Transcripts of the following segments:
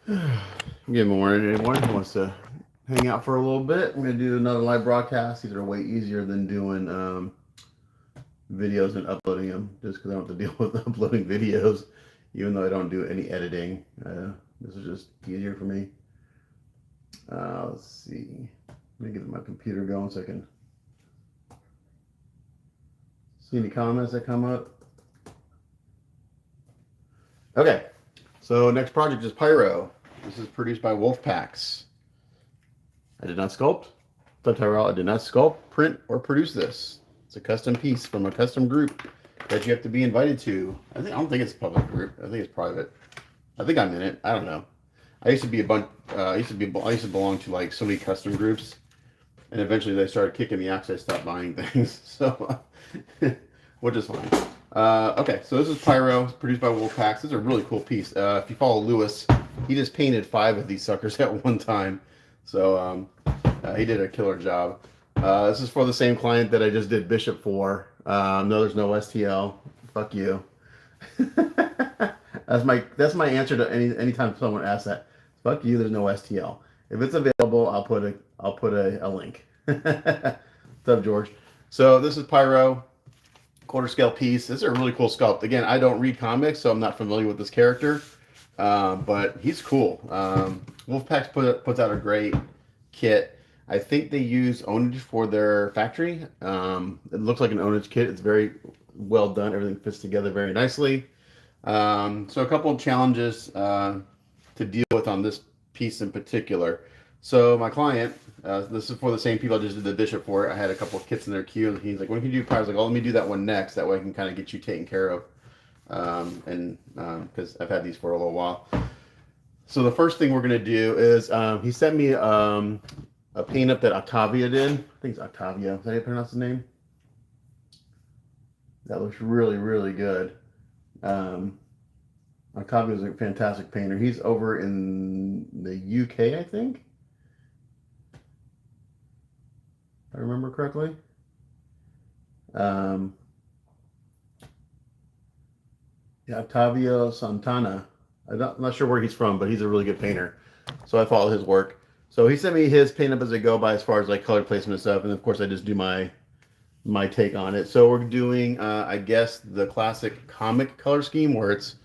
Good morning, anyone who wants to hang out for a little bit. I'm going to do another live broadcast. These are way easier than doing videos and uploading them, just because I don't have to deal with uploading videos, even though I don't do any editing. This is just easier for me. Let's see. Let me get my computer going so I can see any comments that come up. Okay, so next project is Pyro. This is produced by Wolfpacks. I did not sculpt. Tyrell, I did not sculpt, print, or produce this. It's a custom piece from a custom group that you have to be invited to. I don't think it's a public group. I think it's private. I think I'm in it. I don't know. I used to be a bunch. I used to belong to like so many custom groups, and eventually they started kicking me out because I stopped buying things. So, which is fine. Okay, so this is Pyro, produced by Wolfpacks. This is a really cool piece. If you follow Lewis, he just painted 5 of these suckers at one time. So he did a killer job. This is for the same client that I just did Bishop for. No, there's no STL. Fuck you. that's my answer to anytime someone asks that. Fuck you. There's no STL. If it's available, I'll put a link. What's up, George? So this is Pyro, quarter scale piece. This is a really cool sculpt. Again, I don't read comics, so I'm not familiar with this character, but he's cool. Wolfpacks puts out a great kit. I think they use Ownage for their factory. It looks like an Ownage kit. It's very well done. Everything fits together very nicely. So a couple of challenges to deal with on this piece in particular. So my client, this is for the same people I just did the Bishop for. I had a couple of kits in their queue, and he's like, "When can you do Pyro?" I was like, "Oh, let me do that one next. That way I can kind of get you taken care of." Because I've had these for a little while. So the first thing we're gonna do is he sent me a paint up that Octavia did. I think it's Octavia. Is that how you pronounce his name? That looks really, really good. Octavia is a fantastic painter. He's over in the UK, I think. If I remember correctly. Yeah, Octavio Santana. I'm not sure where he's from, but he's a really good painter. So I follow his work. So he sent me his paint up as I go by as far as like color placement and stuff, and of course I just do my take on it. So we're doing, I guess, the classic comic color scheme where it's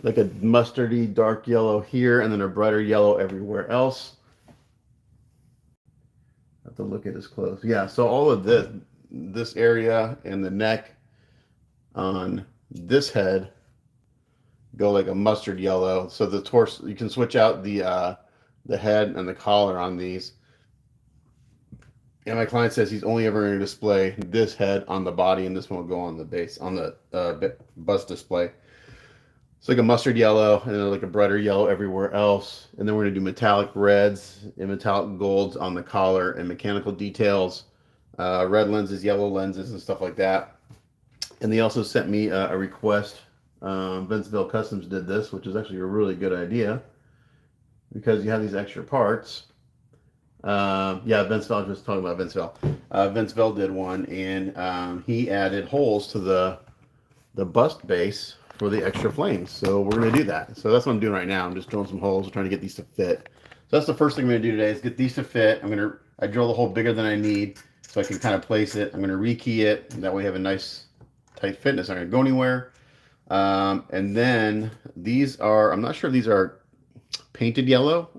like a mustardy dark yellow here and then a brighter yellow everywhere else. I have to look at this close. Yeah, so all of this area and the neck on this head go like a mustard yellow. So the torso, you can switch out the head and the collar on these. And my client says he's only ever going to display this head on the body, and this one will go on the base, on the bust display. It's like a mustard yellow, and then like a brighter yellow everywhere else. And then we're going to do metallic reds and metallic golds on the collar and mechanical details, red lenses, yellow lenses, and stuff like that. And they also sent me a request. Vinceville Customs did this, which is actually a really good idea because you have these extra parts. Yeah, Vinceville, I was just talking about Vinceville. Vinceville did one, and he added holes to the bust base for the extra flames. So we're going to do that. So that's what I'm doing right now. I'm just drilling some holes, trying to get these to fit. So that's the first thing I'm going to do today is get these to fit. I drill the hole bigger than I need so I can kind of place it. I'm going to rekey it. And that way I have a nice tight fit. It's not going to go anywhere. And then these are, I'm not sure if these are painted yellow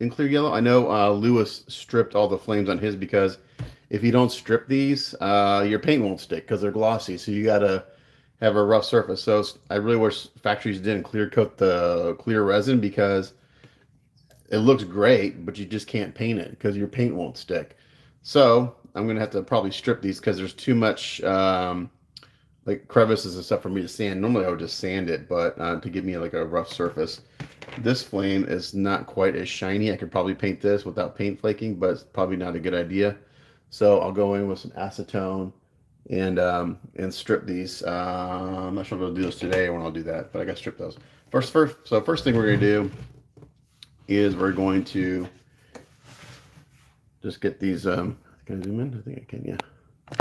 in clear yellow. I know Lewis stripped all the flames on his because if you don't strip these, your paint won't stick because they're glossy. So you got to have a rough surface. So I really wish factories didn't clear coat the clear resin because it looks great, but you just can't paint it because your paint won't stick. So I'm going to have to probably strip these because there's too much like crevices and stuff for me to sand. Normally I would just sand it, but to give me like a rough surface. This flame is not quite as shiny. I could probably paint this without paint flaking, but it's probably not a good idea. So I'll go in with some acetone and strip these. I'm not sure if I'll do this today or when I'll do that, but I got to strip those. So first thing we're going to do is we're going to just get these. Can I zoom in? I think I can, yeah.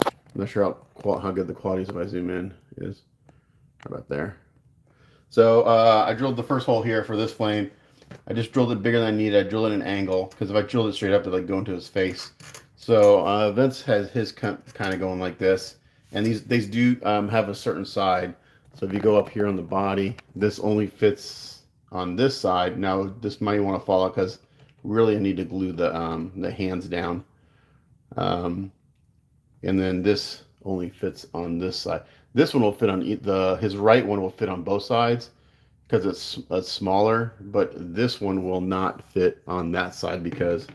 I'm not sure how good the quality is if I zoom in is. How about there? So I drilled the first hole here for this flame. I just drilled it bigger than I needed. I drilled it at an angle because if I drilled it straight up, it'd like go into his face. So Vince has his kind of going like this, and these do have a certain side. So if you go up here on the body, this only fits on this side. Now this might want to fall out because really I need to glue the hands down, and then this only fits on this side. This one will fit on his right one will fit on both sides because it's smaller, but this one will not fit on that side because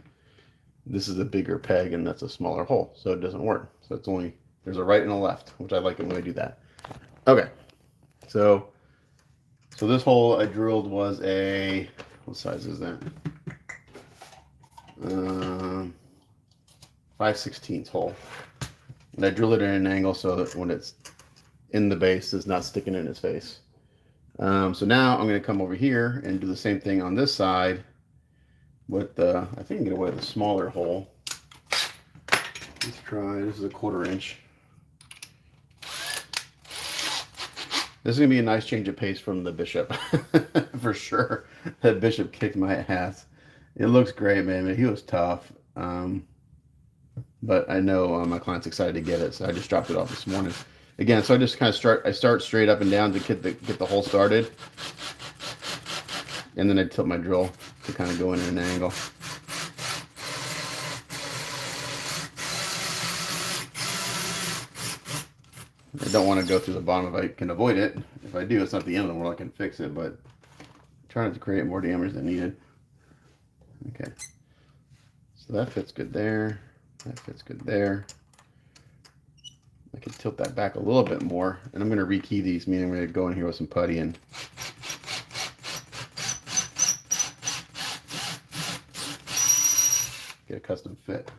this is a bigger peg and that's a smaller hole, so it doesn't work. So it's only, there's a right and a left, which I like it when I do that. Okay, so this hole I drilled was a, what size is that? 5/16 hole, and I drilled it in an angle so that when it's in the base, it's not sticking in his face. So now I'm going to come over here and do the same thing on this side with the, I think I can get away with a smaller hole. Let's try, this is a 1/4 inch. This is going to be a nice change of pace from the Bishop, for sure. That Bishop kicked my ass. It looks great, man. He was tough. But I know my client's excited to get it, so I just dropped it off this morning. Again, so I just kind of start straight up and down to get the hole started, and then I tilt my drill to kind of go in at an angle. I don't want to go through the bottom if I can avoid it. If I do, it's not the end of the world. I can fix it, but I'm trying not to create more damage than needed. Okay, so that fits good there. That fits good there. I can tilt that back a little bit more, and I'm going to rekey these, meaning I'm going to go in here with some putty and get a custom fit.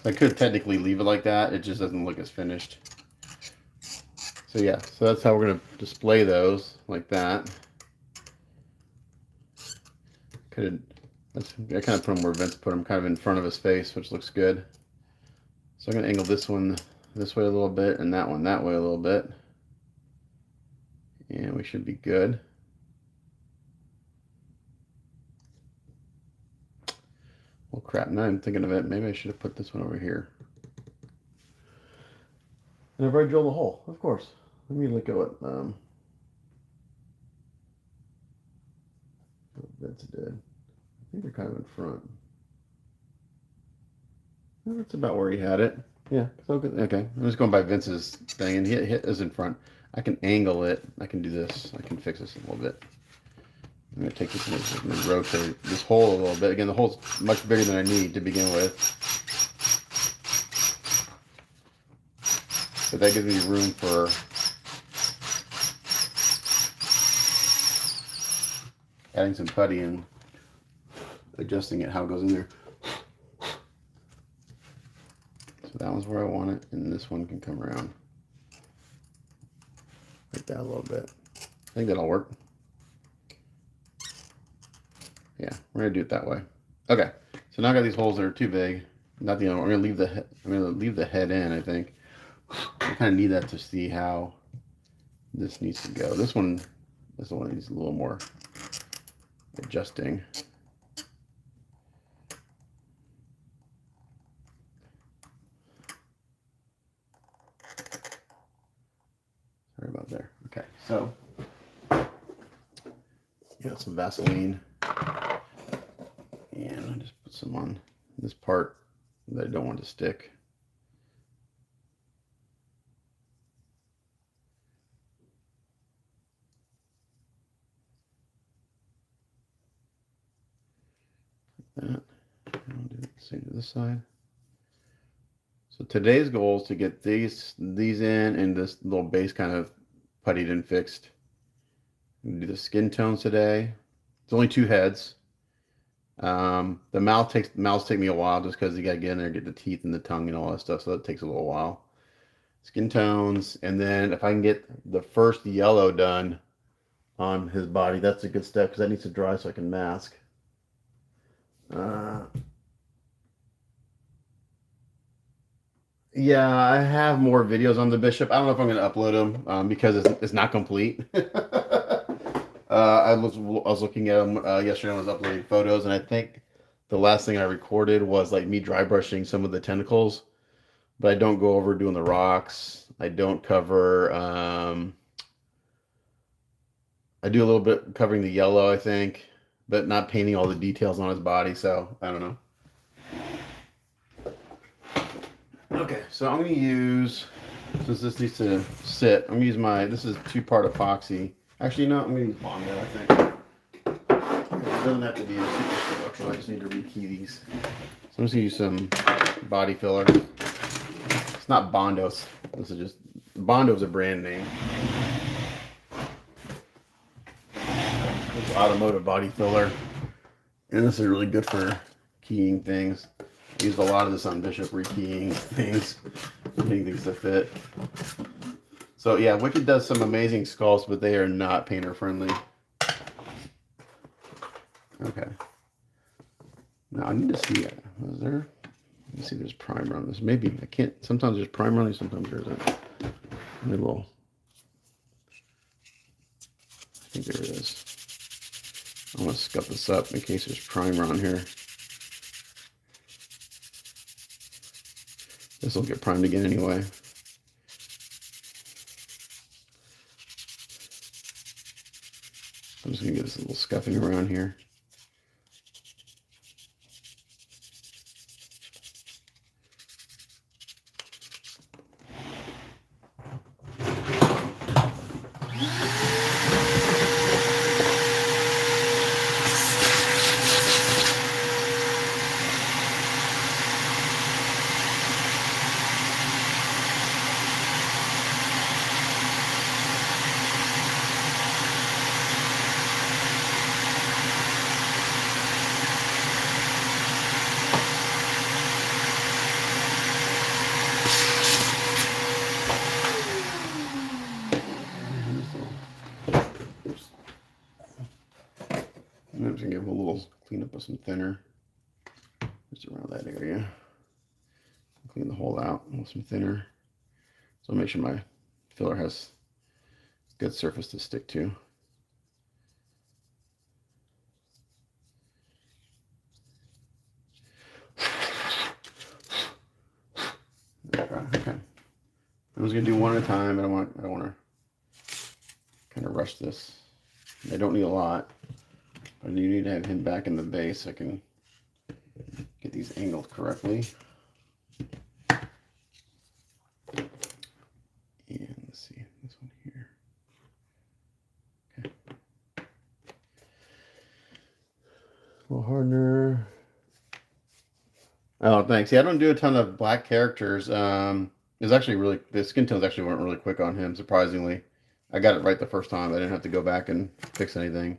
I could technically leave it like that, it just doesn't look as finished. So yeah, so that's how we're going to display those, like that. I kind of put them where Vince put them, kind of in front of his face, which looks good. So I'm going to angle this one this way a little bit and that one that way a little bit. And we should be good. Well, crap, now I'm thinking of it. Maybe I should have put this one over here. And I've already drilled a hole, of course. Let me look at what Vince did. I think they're kind of in front. Well, that's about where he had it. Yeah, so okay. I'm just going by Vince's thing, and hit is in front. I can angle it. I can do this. I can fix this a little bit. I'm going to take this and rotate this hole a little bit. Again, the hole's much bigger than I need to begin with. But that gives me room for adding some putty and adjusting it how it goes in there. So that one's where I want it, and this one can come around like that a little bit. I think that'll work. Yeah, we're gonna do it that way. Okay, so now I got these holes that are too big. Not the other one. I'm gonna leave the head in. I think I kind of need that to see how this needs to go. This one needs a little more adjusting. Sorry about there. Okay, so got some Vaseline, and I just put some on this part that I don't want to stick. Like that. I'll do the same to this side. So today's goal is to get these in and this little base kind of puttied and fixed. I'm gonna do the skin tones today. It's only 2 heads. The mouths take me a while just because you gotta get in there, get the teeth and the tongue and all that stuff. So that takes a little while. Skin tones, and then if I can get the first yellow done on his body, that's a good step because that needs to dry so I can mask. Yeah, I have more videos on the Bishop. I don't know if I'm going to upload them because it's not complete. I was looking at them yesterday. When I was uploading photos, and I think the last thing I recorded was like me dry brushing some of the tentacles, but I don't go over doing the rocks. I don't cover. I do a little bit covering the yellow, I think, but not painting all the details on his body. So I don't know. Okay, so I'm gonna use, since this needs to sit, I'm gonna use this is 2-part epoxy. Actually, no, I'm gonna use Bondo, I think. It doesn't have to be a super structural, I just need to rekey these. So I'm just gonna use some body filler. It's not Bondos. This is just, Bondo's a brand name. It's automotive body filler. And this is really good for keying things. I used a lot of this on Bishop, rekeying things, getting things to fit. So yeah, Wicked does some amazing sculpts, but they are not painter friendly. Okay. Now I need to see, was there, let me see, there's primer on this. Maybe, I can't, sometimes there's primer on these, sometimes there isn't. Maybe we'll, I think there it is. I want to scuff this up in case there's primer on here. This will get primed again anyway. I'm just going to get this little scuffing around here. I'm just gonna give him a little clean up with some thinner, just around that area. Clean the hole out with some thinner, so I'll make sure my filler has good surface to stick to. Okay, I'm just gonna do one at a time. I don't want to kind of rush this. I don't need a lot. I do need to have him back in the base so I can get these angled correctly. And let's see, this one here. Okay. A little hardener. Oh, thanks. Yeah, I don't do a ton of black characters. It's actually really, the skin tones actually weren't really quick on him, surprisingly. I got it right the first time. I didn't have to go back and fix anything.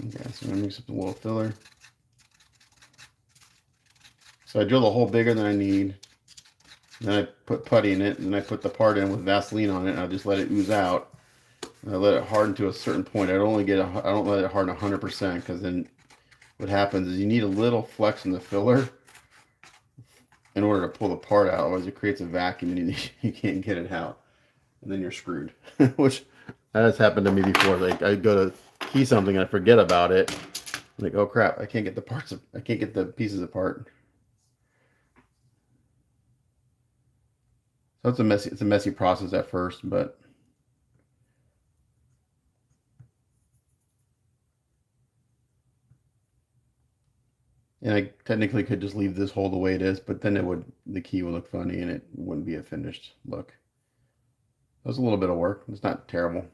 Okay, so I'm gonna mix up a little filler. So I drill the hole bigger than I need. Then I put putty in it, and then I put the part in with Vaseline on it, and I just let it ooze out. And I let it harden to a certain point. I don't let it harden 100%, because then what happens is you need a little flex in the filler in order to pull the part out. Otherwise, it creates a vacuum, and you can't get it out, and then you're screwed. Which has happened to me before. Like I go to key something, and I forget about it. I'm like, oh crap! I can't get the parts. I can't get the pieces apart. So it's a messy process at first, but and I technically could just leave this hole the way it is, but then the key would look funny and it wouldn't be a finished look. That was a little bit of work. It's not terrible.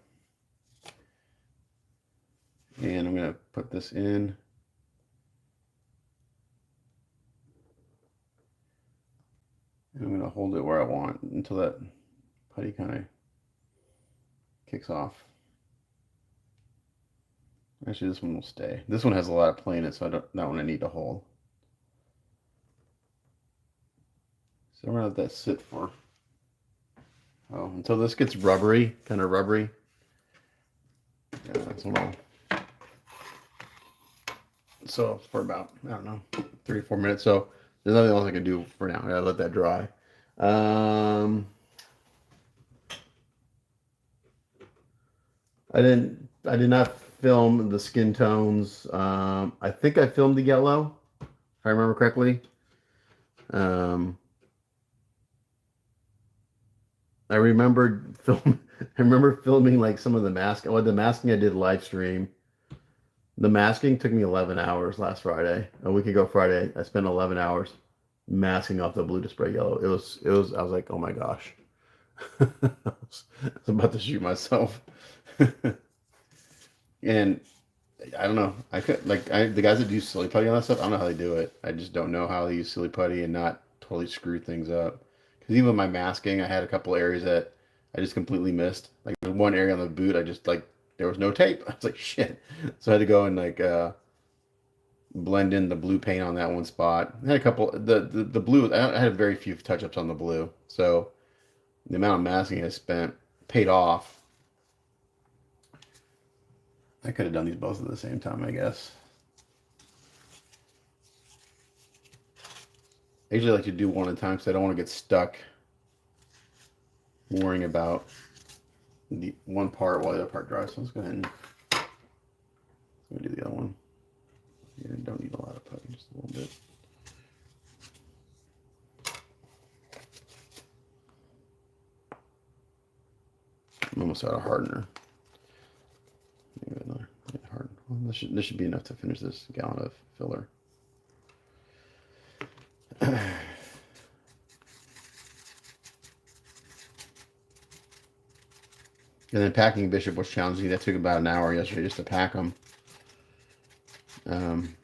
And I'm gonna put this in. And I'm gonna hold it where I want until that putty kind of kicks off. Actually, this one will stay. This one has a lot of play in it, so that one I need to hold. So I'm gonna let that sit for, until this gets rubbery, kind of rubbery. Yeah, that's what so for about, I don't know, 3 or 4 minutes. So there's nothing else I can do for now. I gotta let that dry. Um, I did not film the skin tones. I think I filmed the yellow, if I remember correctly. Um, I remembered film. I remember filming like some of the mask. Well, the masking I did live stream. The masking took me 11 hours last Friday. A week ago Friday, I spent 11 hours masking off the blue to spray yellow. It was. I was like, oh my gosh, I was about to shoot myself. And I don't know. I could the guys that do silly putty on that stuff. I don't know how they do it. I just don't know how they use silly putty and not totally screw things up. Because even with my masking, I had a couple areas that I just completely missed. Like there's one area on the boot, I just like there was no tape. I was like shit. So I had to go and blend in the blue paint on that one spot. I had a couple the blue. I had very few touch ups on the blue. So the amount of masking I spent paid off. I could have done these both at the same time, I guess. I usually like to do one at a time because I don't want to get stuck worrying about the one part while the other part dries. So let's go ahead and do the other one. You don't need a lot of putty, just a little bit. I'm almost out of hardener. Maybe another harden. Well, this should be enough to finish this gallon of filler. And then packing Bishop was challenging. That took about an hour yesterday just to pack them. I'm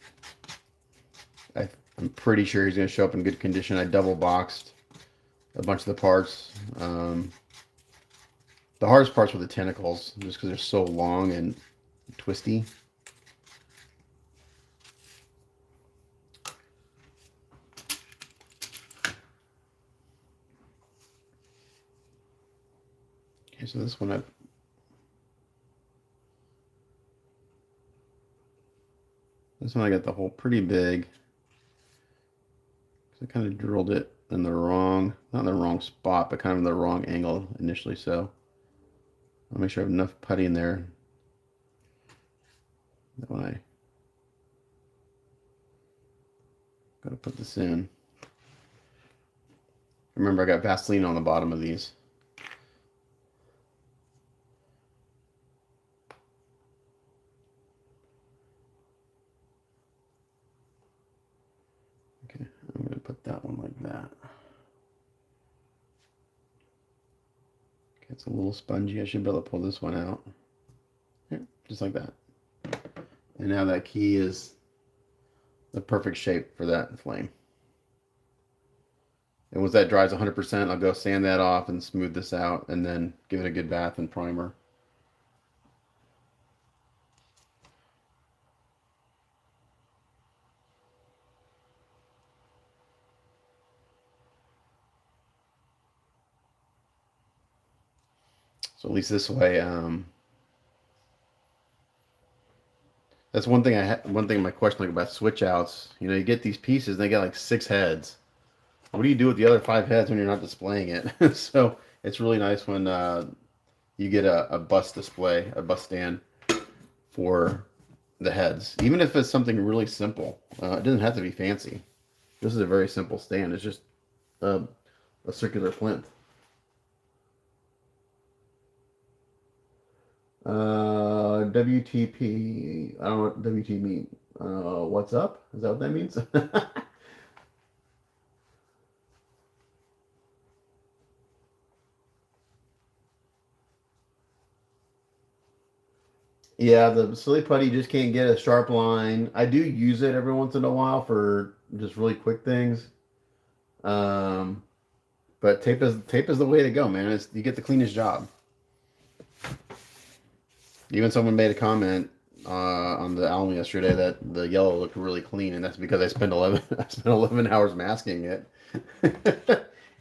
pretty sure he's going to show up in good condition. I double boxed a bunch of the parts. The hardest parts were the tentacles, just because they're so long and twisty. Okay, so this one I got the hole pretty big. So I kind of drilled it in the wrong, not in the wrong spot, but kind of in the wrong angle initially. So I'll make sure I have enough putty in there that when I gotta put this in. Remember, I got Vaseline on the bottom of these. Okay, I'm gonna put that one like that. Okay, it's a little spongy. I should be able to pull this one out. Here, just like that. And now that key is the perfect shape for that flame. And once that dries 100%, I'll go sand that off and smooth this out and then give it a good bath and primer. So at least this way, that's one thing one thing my question like about switch outs. You know, you get these pieces and they get like 6 heads. What do you do with the other 5 heads when you're not displaying it? So it's really nice when you get a bus display, a bus stand for the heads. Even if it's something really simple. It doesn't have to be fancy. This is a very simple stand. It's just a circular plinth. WTP. I don't know what WT mean. What's up? Is that what that means? Yeah, the silly putty just can't get a sharp line. I do use it every once in a while for just really quick things. Um, but tape is the way to go, man. You get the cleanest job. Even someone made a comment on the album yesterday that the yellow looked really clean, and that's because I spent 11 hours masking it.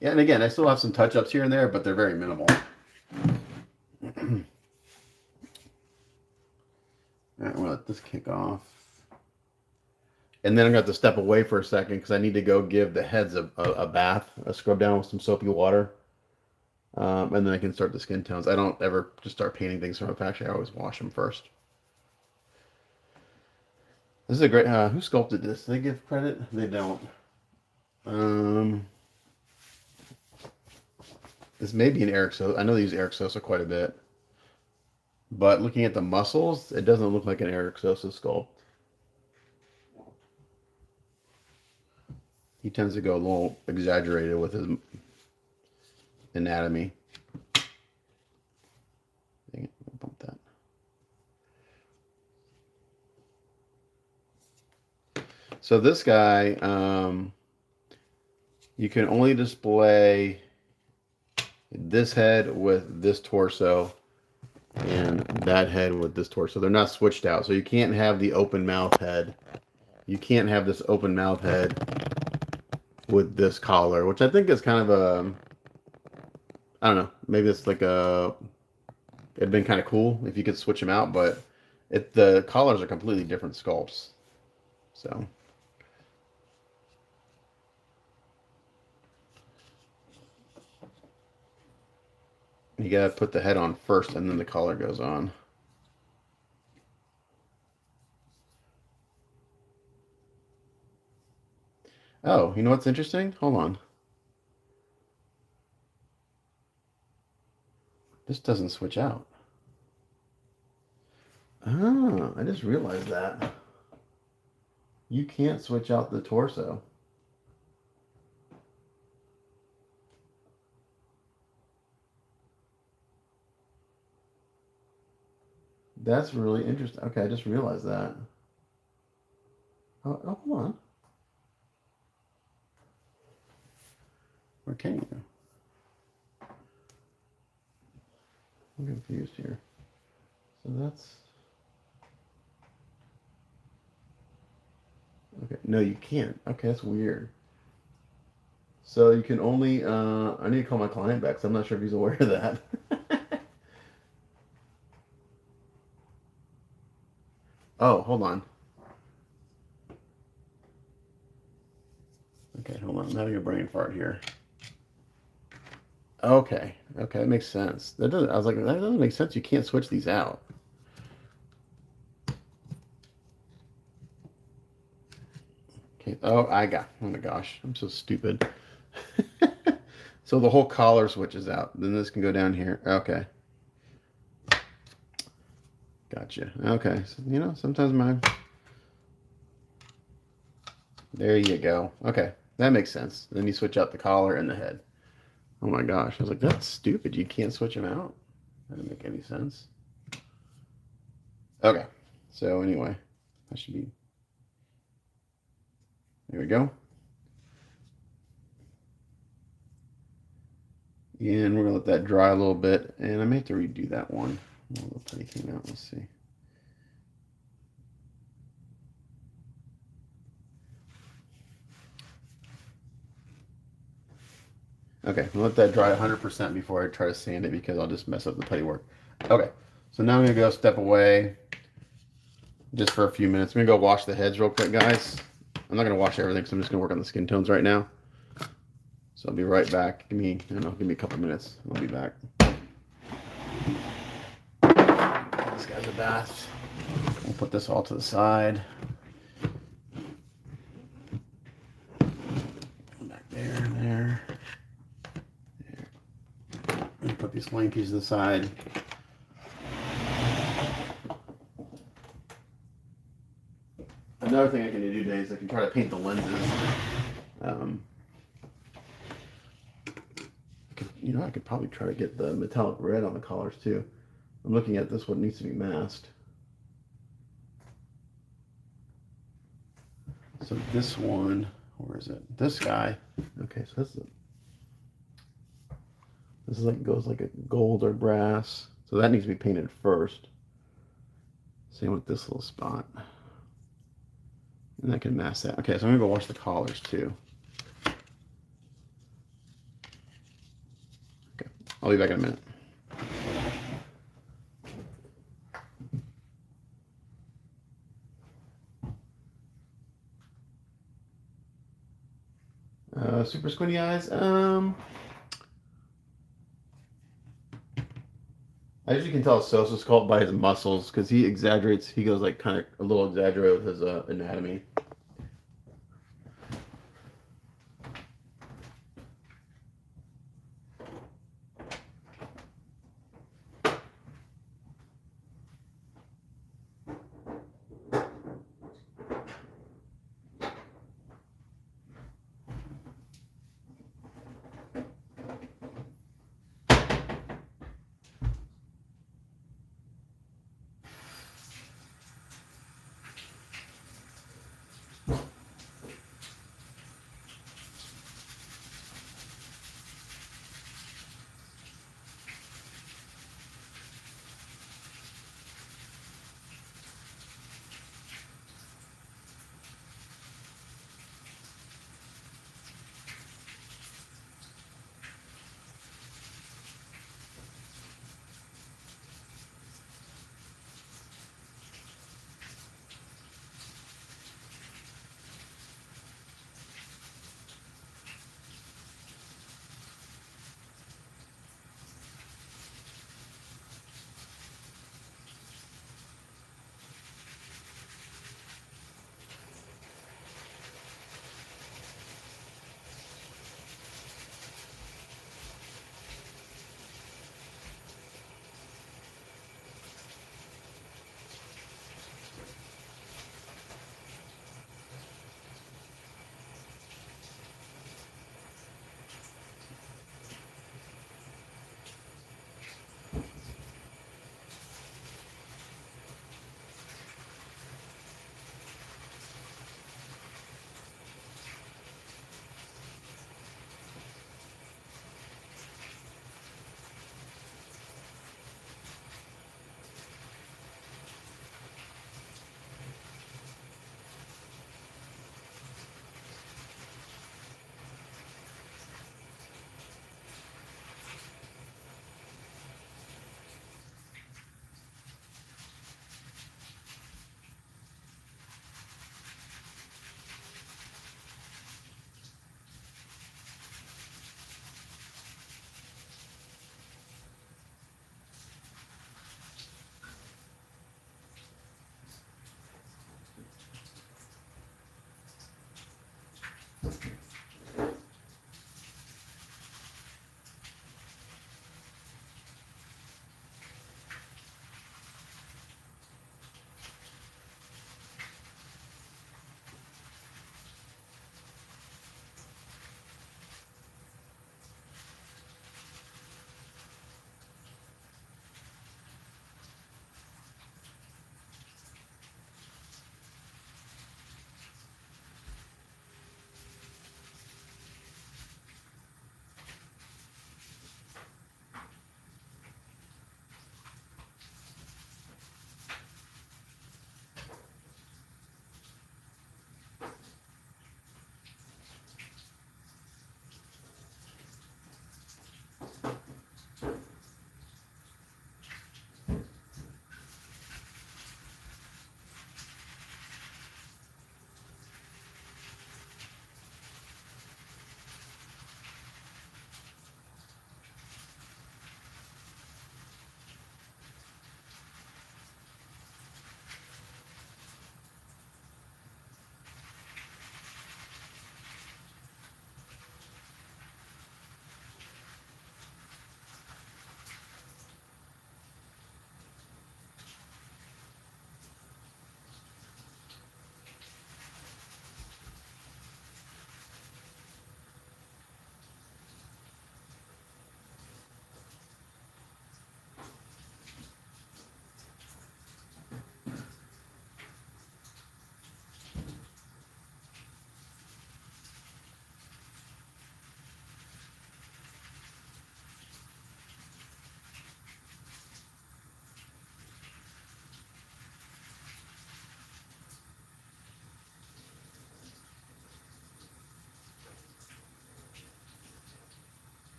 Yeah, and again, I still have some touch ups here and there, but they're very minimal. All right, we'll let this kick off. And then I'm going to have to step away for a second because I need to go give the heads a bath, a scrub down with some soapy water. And then I can start the skin tones. I don't ever just start painting things from a factory. I always wash them first. This is a great, who sculpted this? Do they give credit? They don't. This may be an Eric Sosa. I know they use Eric Sosa quite a bit. But looking at the muscles, it doesn't look like an Eric Sosa sculpt. He tends to go a little exaggerated with his anatomy. Dang it, I'll bump that. So this guy, you can only display this head with this torso and that head with this torso. They're not switched out. So you can't have the open mouth head. You can't have this open mouth head with this collar, which I think is kind of a, I don't know, maybe it's like a, it'd been kind of cool if you could switch them out, but the collars are completely different sculpts. So you gotta put the head on first and then the collar goes on. Oh, you know what's interesting? Hold on. This doesn't switch out. Ah, I just realized that. You can't switch out the torso. That's really interesting. Okay, I just realized that. Oh, hold on. Where can you? I'm confused here. So that's... Okay, no, you can't. Okay, that's weird. So you can only... I need to call my client back, so I'm not sure if he's aware of that. Oh, hold on. Okay, hold on. I'm having a brain fart here. Okay, okay, that makes sense. That doesn't. I was like, that doesn't make sense. You can't switch these out. Okay. Oh, I got. Oh my gosh, I'm so stupid. So the whole collar switches out. Then this can go down here. Okay. Gotcha. Okay. So, you know, sometimes my... There you go. Okay. That makes sense. Then you switch out the collar and the head. Oh my gosh. I was like, that's stupid. You can't switch them out. That didn't make any sense. Okay. So anyway, that should be... There we go. And we're going to let that dry a little bit. And I may have to redo that one. Oh, the putty came out. Let's see. Okay, I'll let that dry 100% before I try to sand it because I'll just mess up the putty work. Okay, so now I'm going to go step away just for a few minutes. I'm going to go wash the heads real quick, guys. I'm not going to wash everything, so I'm just going to work on the skin tones right now. So I'll be right back. Give me, I don't know, give me a couple minutes. I'll be back. This guy's a bath. We'll put this all to the side. Back there and there. There. Put these flankies to the side. Another thing I can do today is I can try to paint the lenses. I could probably try to get the metallic red on the collars too. I'm looking at this one needs to be masked. So this one, where is it? This guy. Okay, so this is like goes like a gold or brass. So that needs to be painted first. Same with this little spot. And I can mask that. Okay, so I'm gonna go wash the collars too. Okay, I'll be back in a minute. Super squinty eyes. I usually can tell Sosa's cult by his muscles because he exaggerates. He goes like kind of a little exaggerated with his anatomy.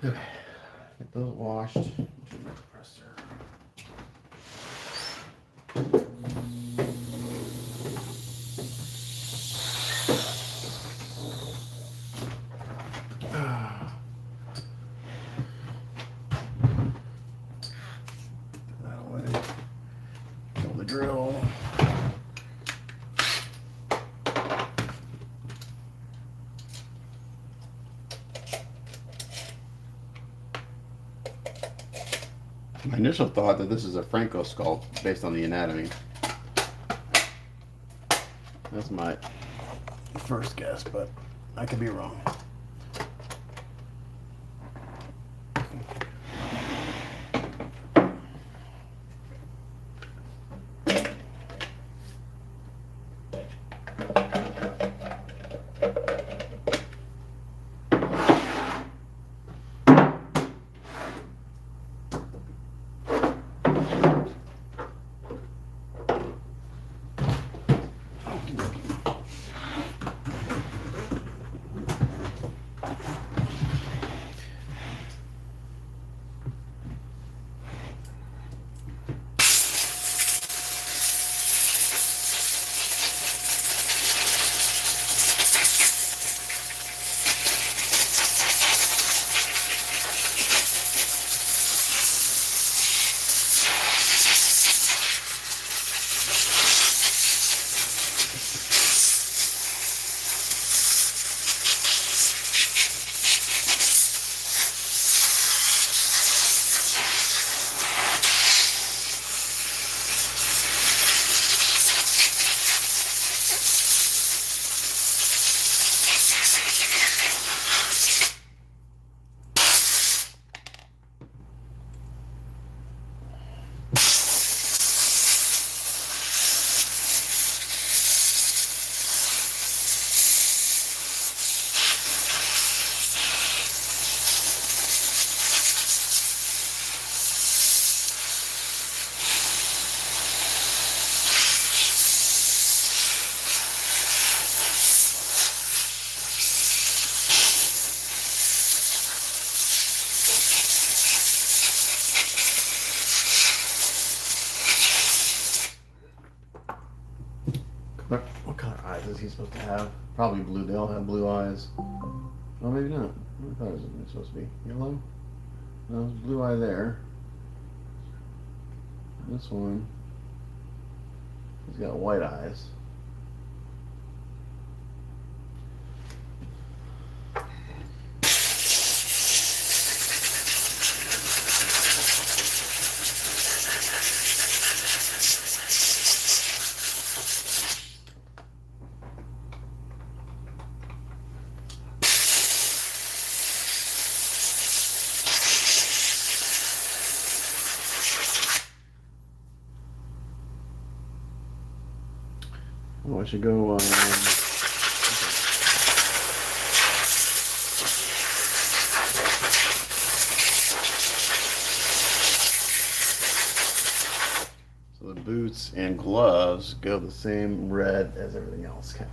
Okay, get those washed. That away. Fill the drill. My initial thought that this is a Franco skull based on the anatomy. That's my first guess, but I could be wrong. What color eyes is he supposed to have? Probably blue. They all have blue eyes. Oh, maybe not. I thought it was supposed to be yellow. No, there's blue eye there. This one, he's got white eyes. Oh, I should go. So the boots and gloves go the same red as everything else. Okay.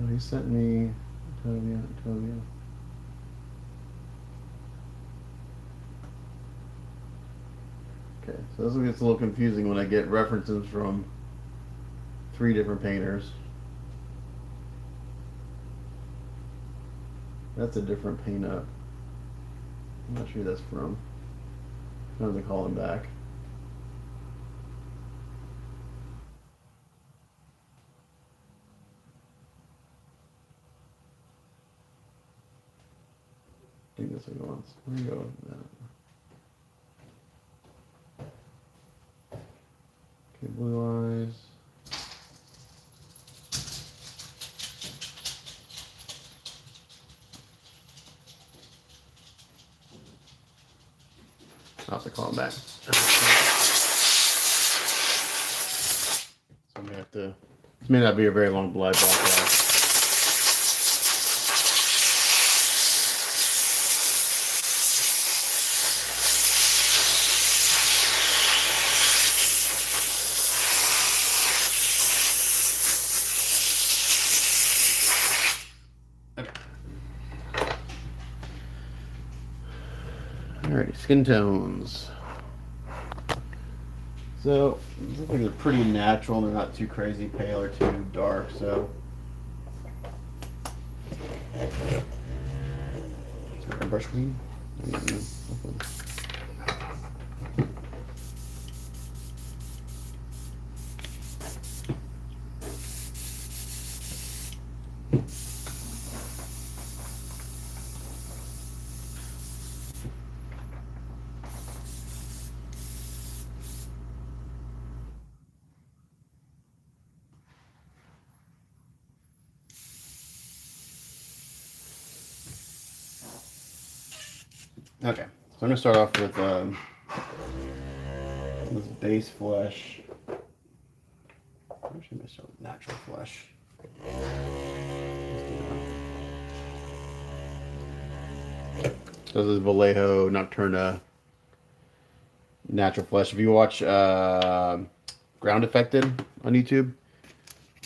He sent me Tovia. Okay, so this gets a little confusing when I get references from 3 different painters. That's a different paint up. I'm not sure who that's from. I'm going to call him back. I think that's what he wants. Where do you go with that? Okay, blue eyes. I'll have to call him back. So I'm going to to. This may not be a very long blood broadcast. Alright, skin tones. So, these look like they're pretty natural. They're not too crazy pale or too dark, so. Is there a brush clean? Okay, so I'm going to start off with this base flesh. Actually, I'm going to start with natural flesh. So this is Vallejo Nocturna natural flesh. If you watch Ground Affected on YouTube,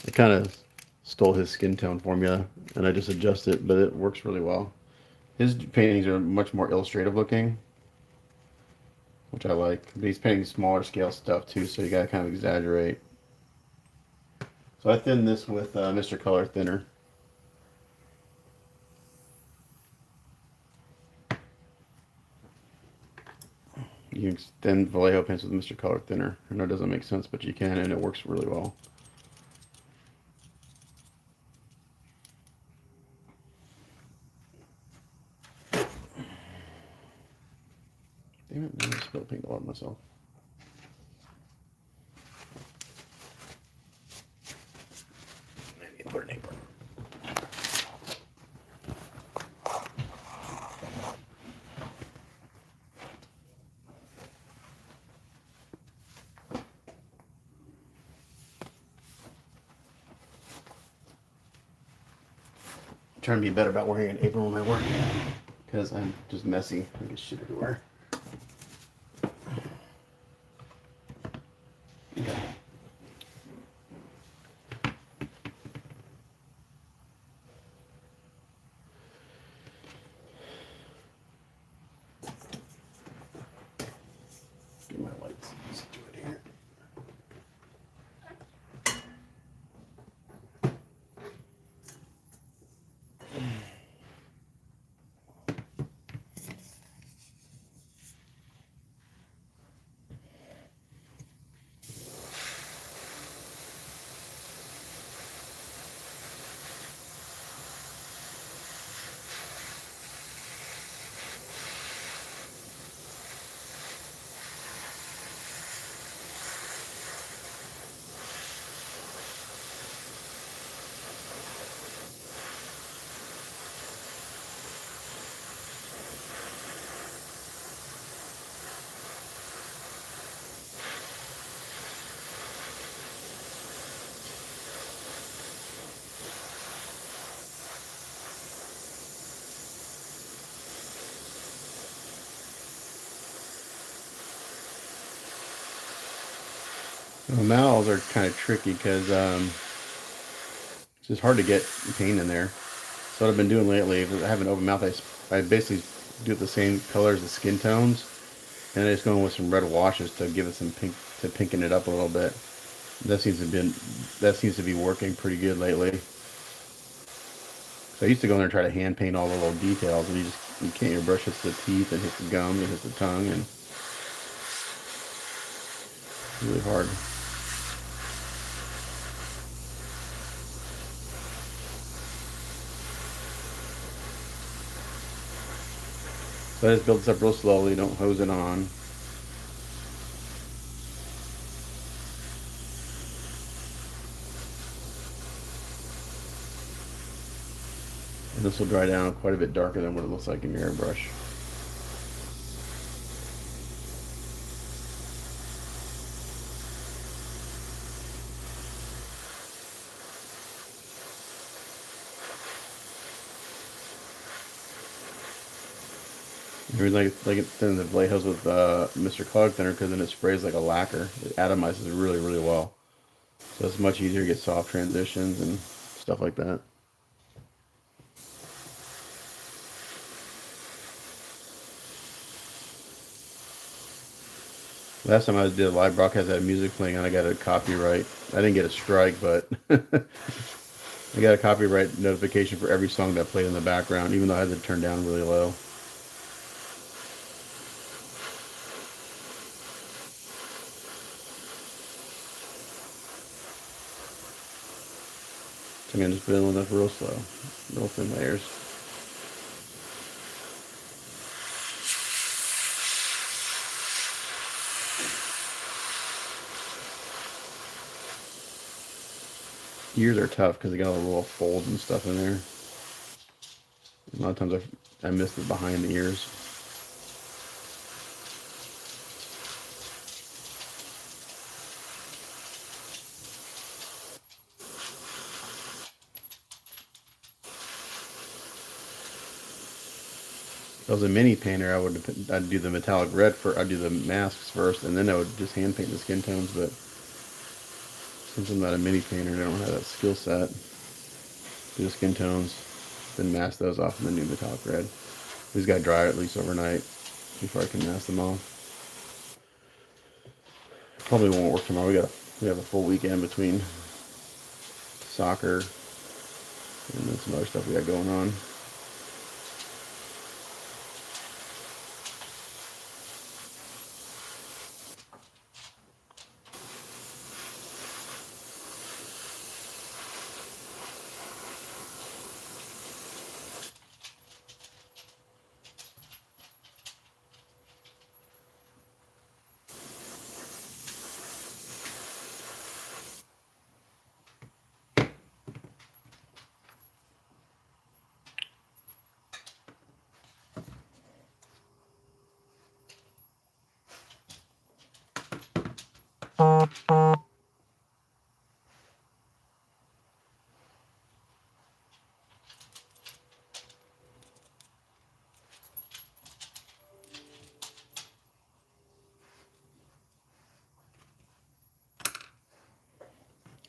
I kind of stole his skin tone formula and I just adjust it, but it works really well. His paintings are much more illustrative looking, which I like. But he's painting smaller scale stuff too, so you gotta kind of exaggerate. So I thinned this with Mr. Color Thinner. You can thin Vallejo paints with Mr. Color Thinner. I know it doesn't make sense, but you can, and it works really well. Damn it, I spilled paint all over myself. Maybe put an apron. I'm trying to be better about wearing an apron when I work, because I'm just messy. I get shit everywhere. Get my lights situated here. The mouths are kind of tricky because it's just hard to get paint in there. So what I've been doing lately, if I have an open mouth, I basically do it the same color as the skin tones, and I just go in with some red washes to give it some pink, to pinken it up a little bit. That seems to be working pretty good lately. So I used to go in there and try to hand paint all the little details, and you can't. Your brush hits the teeth and hits the gum and hits the tongue, and it's really hard. So I just build this up real slowly, don't hose it on. And this will dry down quite a bit darker than what it looks like in your airbrush. The reason I like it thin the blade hose with Mr. Clog Thinner because then it sprays like a lacquer. It atomizes really, really well. So it's much easier to get soft transitions and stuff like that. Last time I did a live broadcast, I had music playing and I got a copyright. I didn't get a strike, but I got a copyright notification for every song that played in the background, even though I had to turn down really low. So I'm going to just fill in with real slow, real thin layers. Ears are tough because they got a little folds and stuff in there. A lot of times I miss the behind the ears. If I was a mini painter, I'd do the metallic red for I'd do the masks first, and then I would just hand paint the skin tones. But since I'm not a mini painter, I don't have that skill set. Do the skin tones, then mask those off in the new metallic red. These got to dry at least overnight before I can mask them off. Probably won't work tomorrow. We have a full weekend between soccer and then some other stuff we got going on.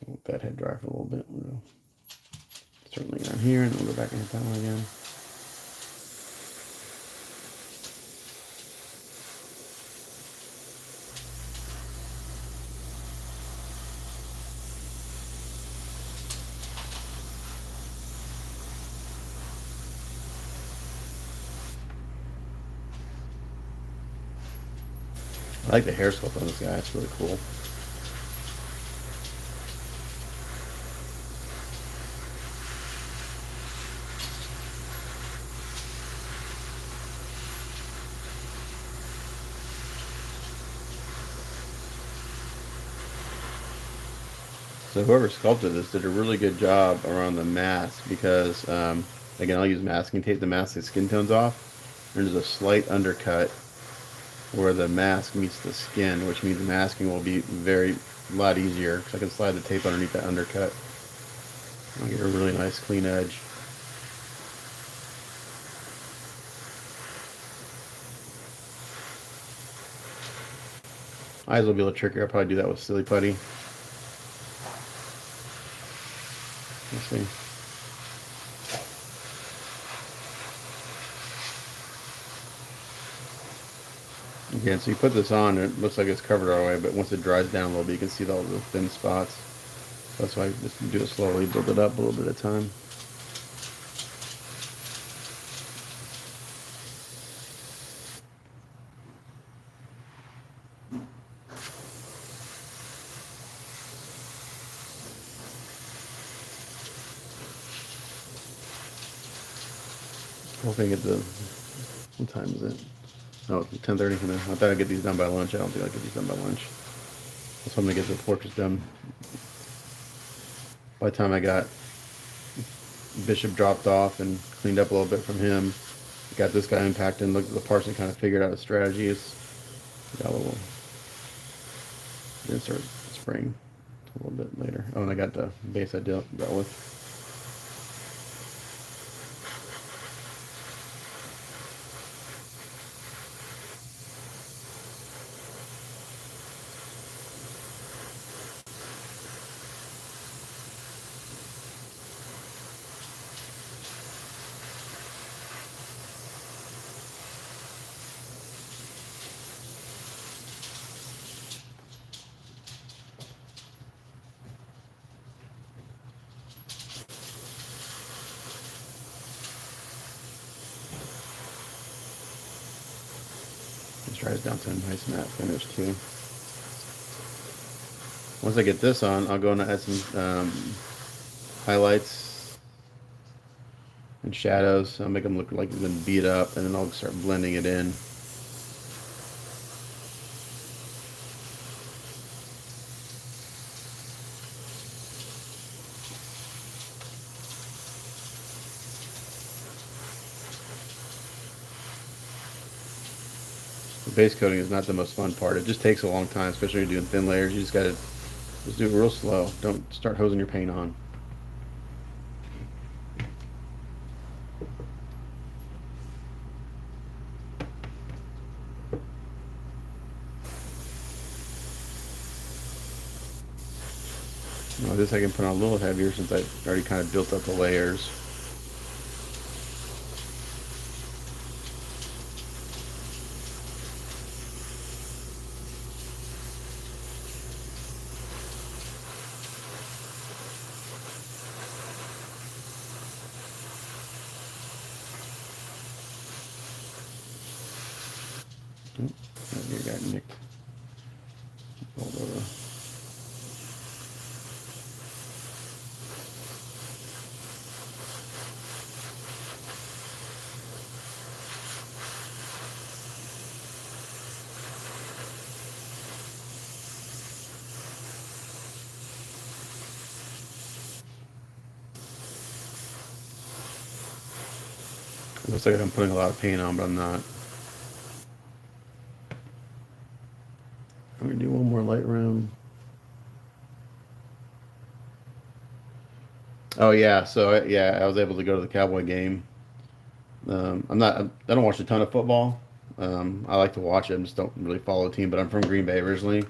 Let that head dry for a little bit. We'll certainly down here, and we'll go back and hit that one again. I like the hair sculpt on this guy. It's really cool. So whoever sculpted this did a really good job around the mask because, again, I'll use masking tape to mask the skin tones off. There's a slight undercut where the mask meets the skin, which means masking will be a lot easier because I can slide the tape underneath that undercut. I'll get a really nice clean edge. Eyes will be a little trickier. I'll probably do that with silly putty. Let's see. Again, so you put this on, it looks like it's covered all the way, but once it dries down a little bit, you can see all the thin spots. That's why I just do it slowly, build it up a little bit at a time. Hoping at what time is it? Oh, it's 10:30. I thought I'd get these done by lunch. I don't think I'll get these done by lunch. That's when I'm gonna get the portraits done. By the time I got Bishop dropped off and cleaned up a little bit from him, got this guy unpacked and looked at the parts and kind of figured out a strategy. Got a little. Didn't start spraying a little bit later. Oh, and I got the base I dealt with. This dries down to a nice matte finish too. Once I get this on, I'll go and add some highlights and shadows. I'll make them look like they've been beat up, and then I'll start blending it in. The base coating is not the most fun part. It just takes a long time, especially when you're doing thin layers. You just gotta do it real slow. Don't start hosing your paint on. Now this I can put on a little heavier since I already kind of built up the layers. Oh, you got nicked. Hold over. It looks like I'm putting a lot of paint on, but I'm not. I'm gonna do one more Lightroom. Oh yeah, so yeah, I was able to go to the Cowboy game. I don't watch a ton of football. I like to watch it. I just don't really follow a team. But I'm from Green Bay originally,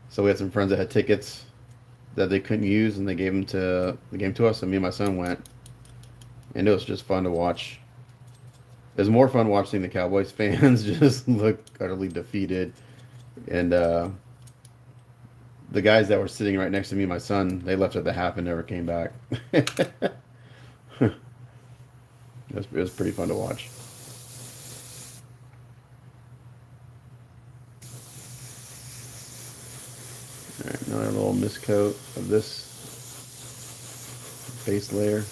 so we had some friends that had tickets that they couldn't use, and they gave them to the game to us. And me and my son went, and it was just fun to watch. It was more fun watching the Cowboys fans just look utterly defeated, and the guys that were sitting right next to me and my son, they left at the half and never came back. It was pretty fun to watch. All right, another little miscoat of this base layer.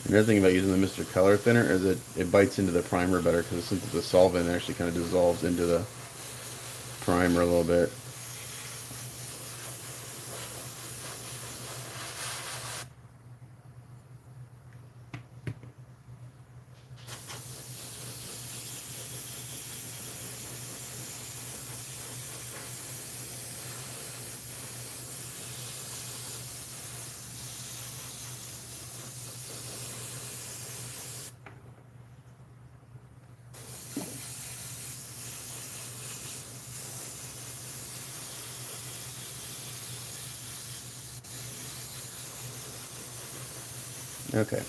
Another thing about using the Mr. Color Thinner is it bites into the primer better because since it's a solvent, it actually kind of dissolves into the primer a little bit. Okay.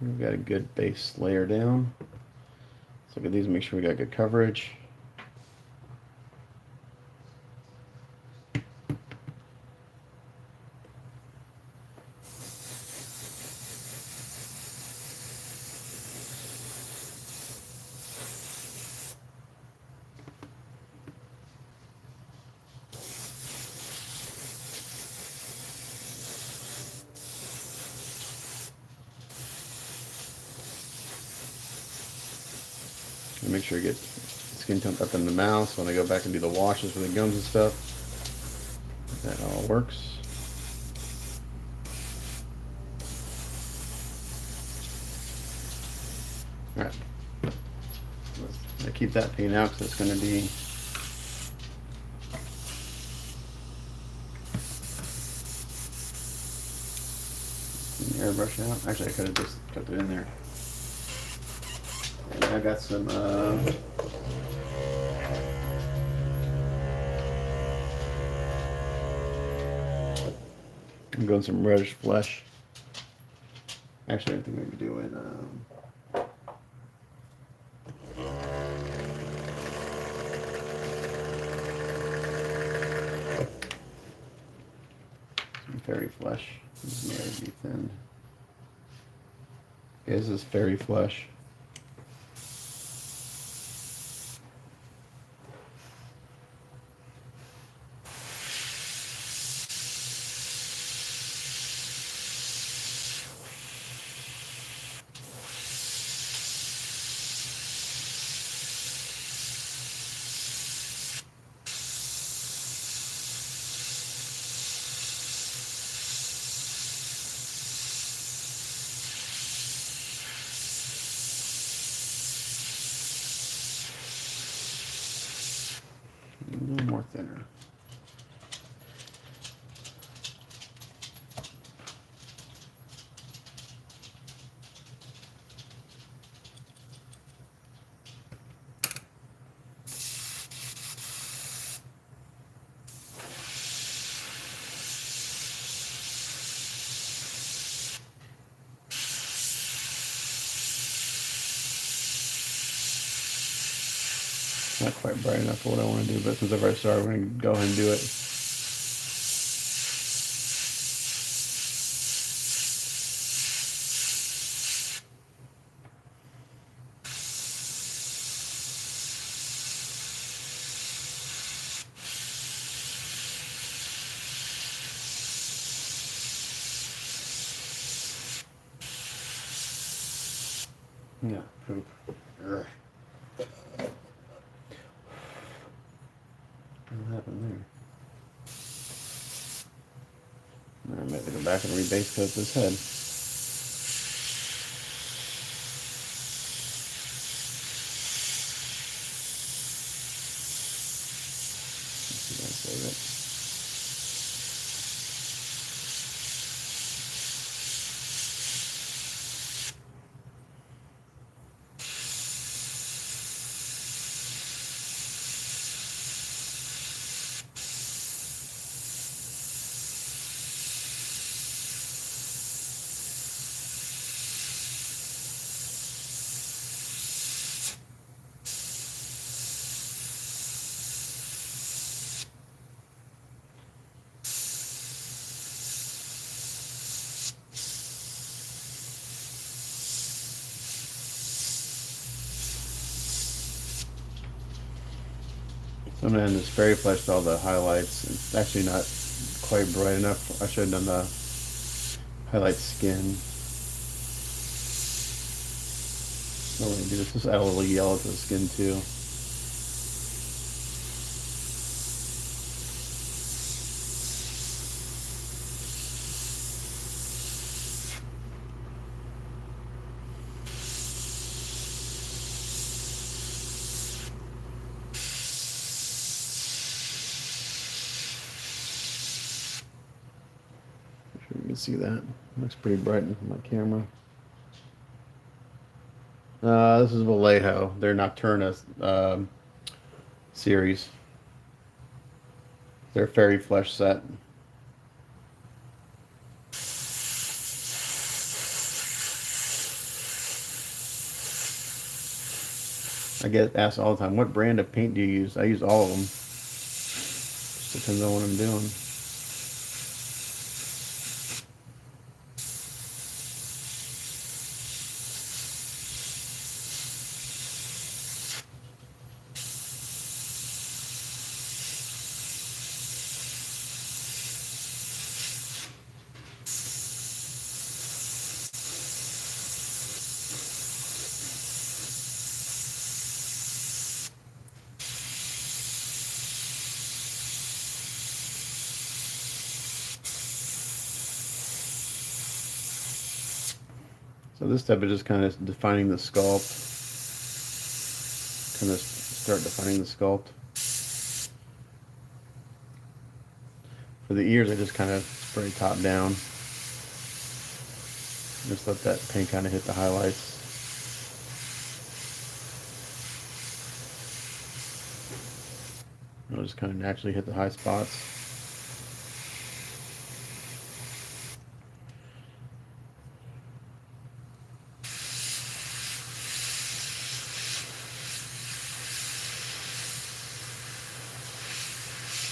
We've got a good base layer down. Let's look at these and make sure we got good coverage. And make sure you get skin tone up in the mouth so when I go back and do the washes for the gums and stuff, that all works. Alright, I keep that paint out because it's going to be airbrush out. Actually, I could have just kept it in there. And I got some I'm going some reddish flesh. Actually, I think maybe doing fairy flesh. This may be thin. Okay, this is fairy flesh. A little more thinner. Not quite bright enough for what I want to do, but since I've already started, I'm going to go ahead and do it. Yeah, poop. Ugh. What happened there? I might have to go back and rebase coat this head. Let's see if I can save it. So I'm going to end this fairy flesh with all the highlights. It's actually not quite bright enough. I should have done the highlight skin. What I'm going to do is just add a little yellow to the skin too. You can see that. Looks pretty bright on my camera. This is Vallejo. Their Nocturna series. Their fairy flesh set. I get asked all the time, what brand of paint do you use? I use all of them. Just depends on what I'm doing. So this step is just kind of defining the sculpt. Kind of start defining the sculpt. For the ears, I just kind of spray top down. Just let that paint kind of hit the highlights. It'll just kind of naturally hit the high spots.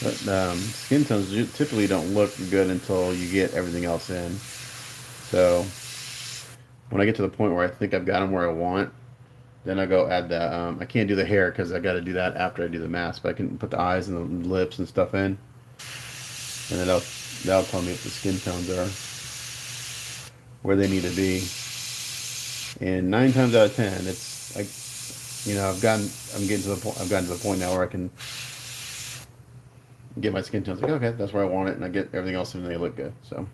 But skin tones typically don't look good until you get everything else in. So when I get to the point where I think I've got them where I want, then I go add the. I can't do the hair because I got to do that after I do the mask. But I can put the eyes and the lips and stuff in, and then that'll tell me if the skin tones are where they need to be. And 9 times out of 10, it's like, I'm getting to the point. I've gotten to the point now where I can get my skin tones like, okay, that's where I want it, and I get everything else in and they look good. So,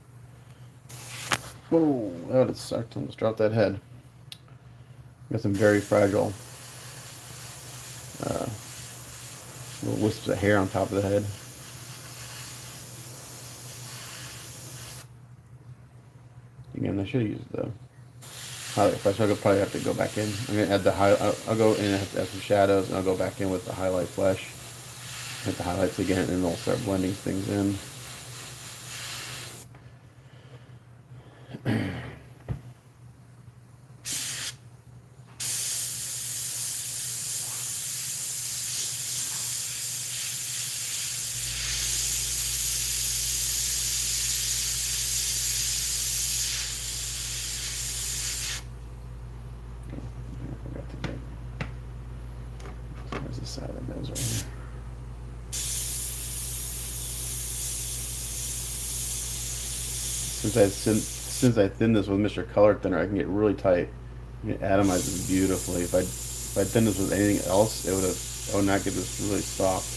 whoa, that would sucked. Almost dropped that head. Got some very fragile uh, little wisps of hair on top of the head. Again, I should use the highlight brush. I'll probably have to go back in. I'm gonna add the I'll go in and have to add some shadows, and I'll go back in with the highlight flesh. Hit the highlights again, and then we'll start blending things in. There's the side of the nose right here. Since I thinned this with Mr. Color Thinner, I can get really tight. It atomizes beautifully. If I thin this with anything else, I would not get this really soft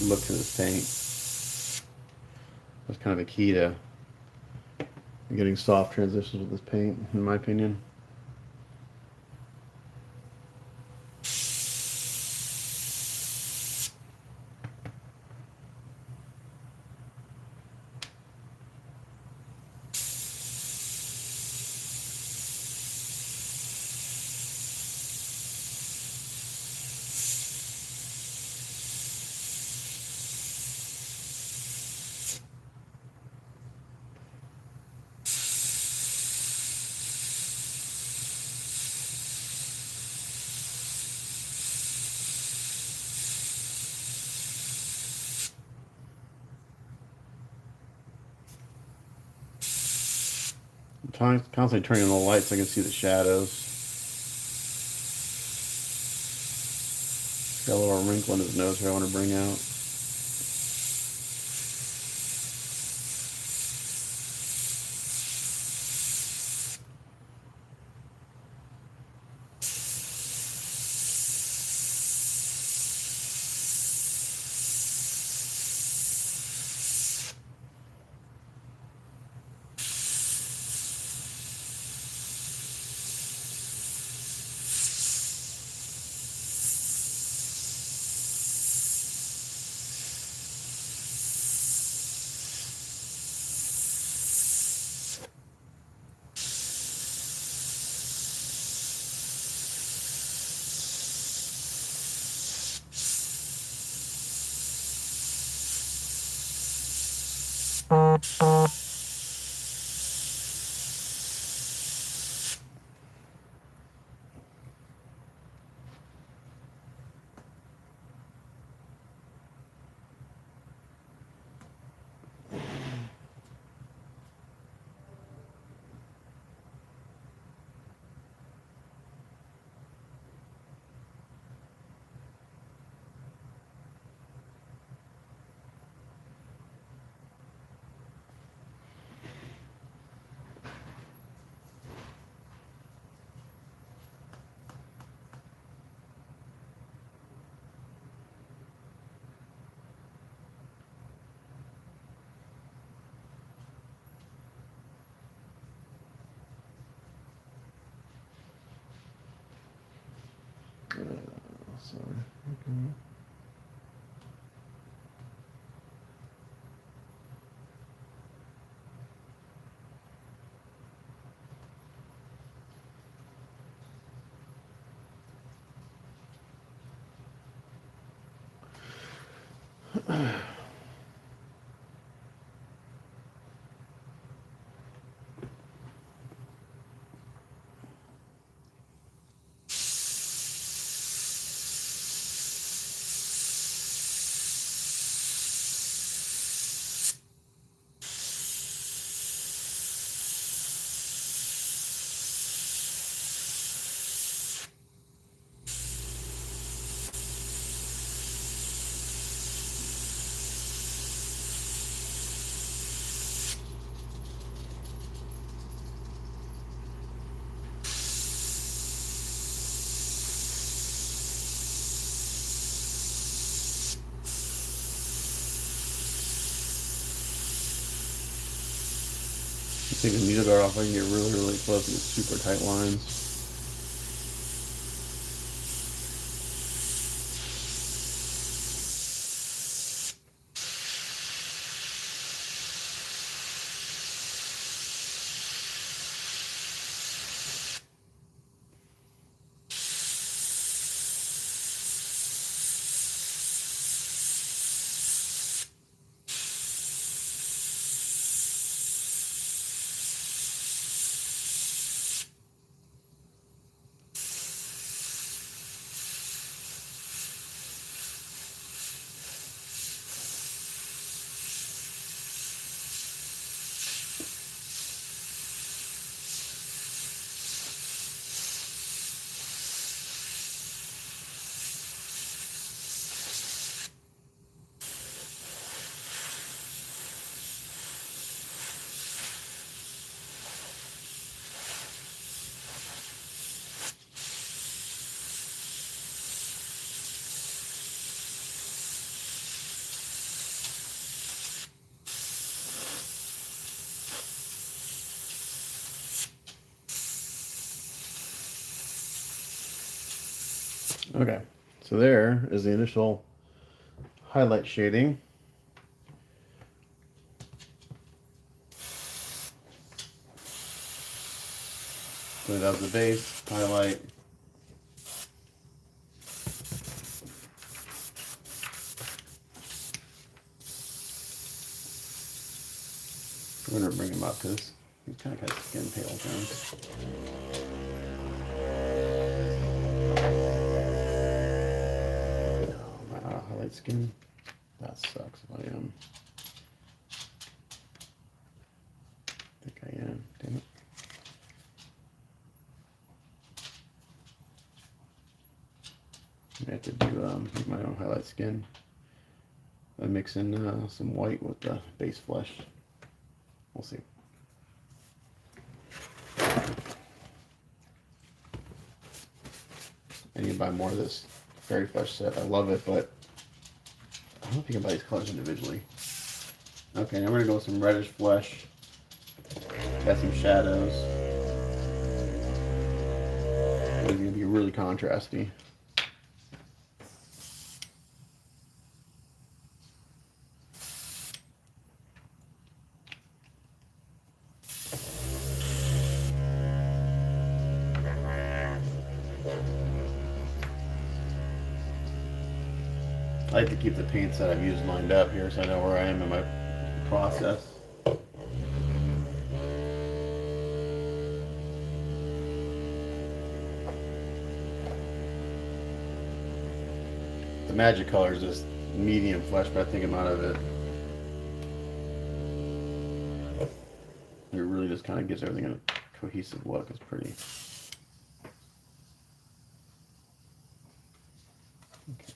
look to this paint. That's kind of the key to getting soft transitions with this paint, in my opinion. I'm constantly turning on the lights so I can see the shadows. Got a little wrinkle in his nose here I want to bring out. Sorry. Okay. Take the needle guard off, I can get really, really close and get super tight lines. Okay, so there is the initial highlight shading. So that was the base, highlight. I'm going to bring him up because he's kind of got skin pale things. Oh, my highlight skin. That sucks if I am. I think I am. Damn it. I have to do make my own highlight skin. I mix in some white with the base flesh. We'll see. I need to buy more of this fairy flesh set. I love it, but I don't know if you can buy these colors individually. Okay, now we're gonna go with some reddish flesh. Got some shadows. It's gonna be really contrasty. I like to keep the paints that I've used lined up here so I know where I am in my process. The magic color is just medium flesh, but I think I'm out of it. It really just kind of gives everything a cohesive look. It's pretty. Okay.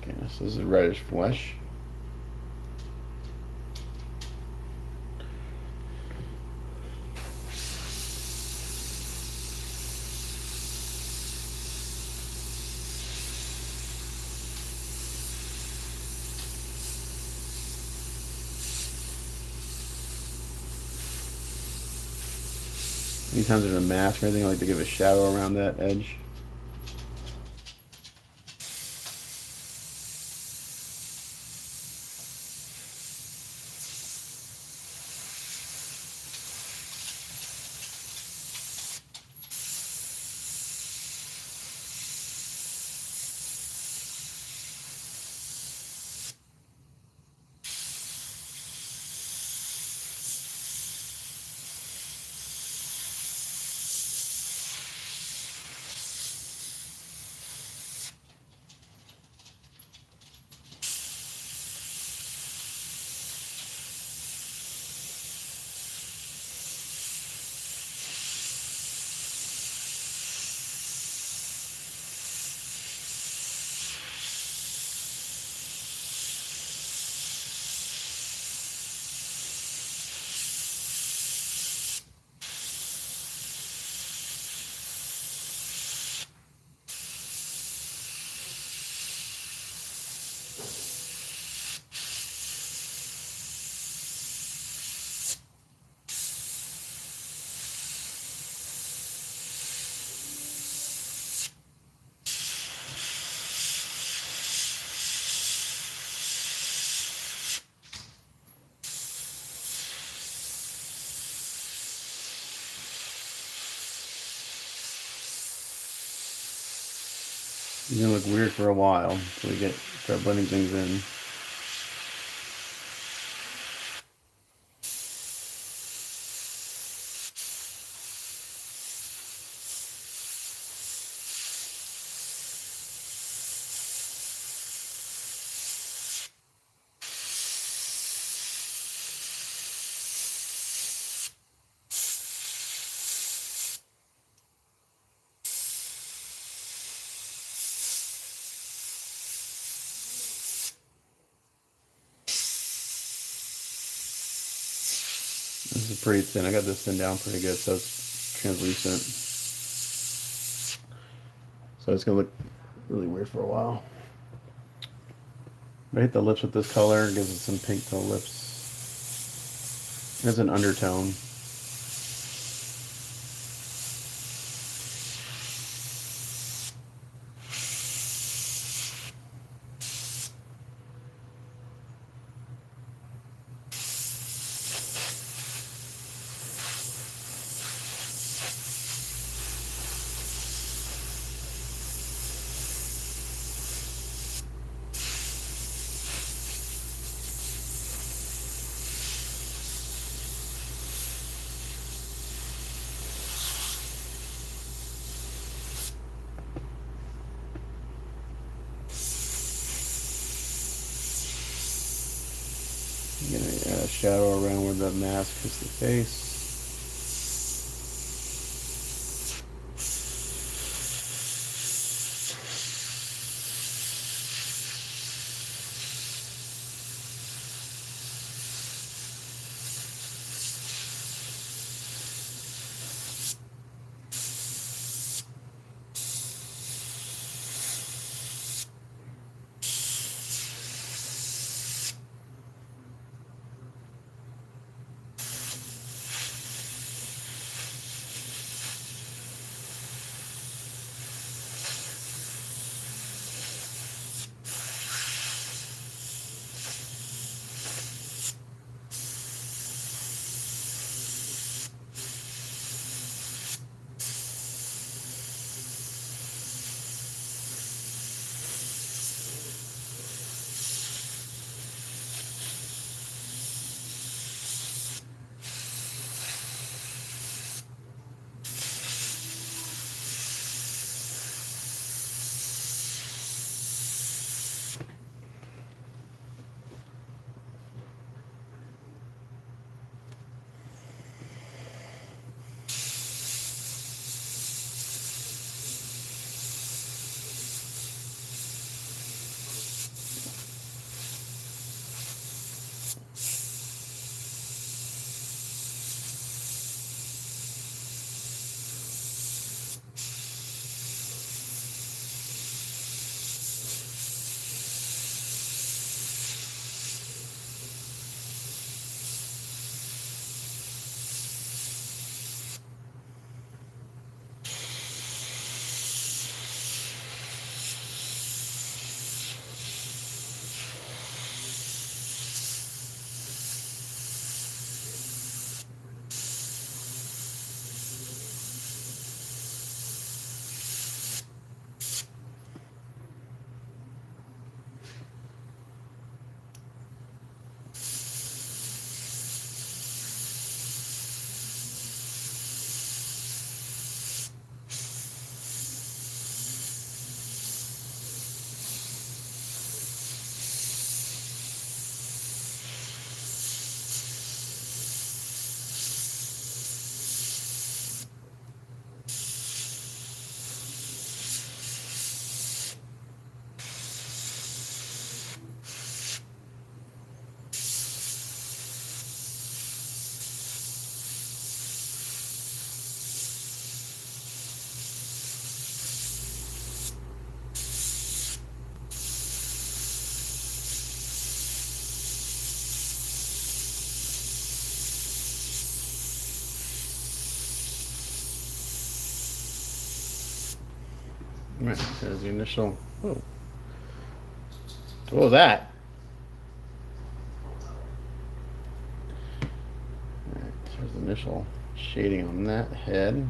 Okay, so this is reddish flesh. Anytime there's a mask or anything, I like to give a shadow around that edge. It's gonna look weird for a while until we start blending things in. This is pretty thin. I got this thin down pretty good, so it's translucent. So it's gonna look really weird for a while. I hit the lips with this color, gives it some pink to the lips. It has an undertone. I'm gonna add a shadow around where the mask hits the face. Right, there's the initial. Oh, what was that? Right, there's the initial shading on that head.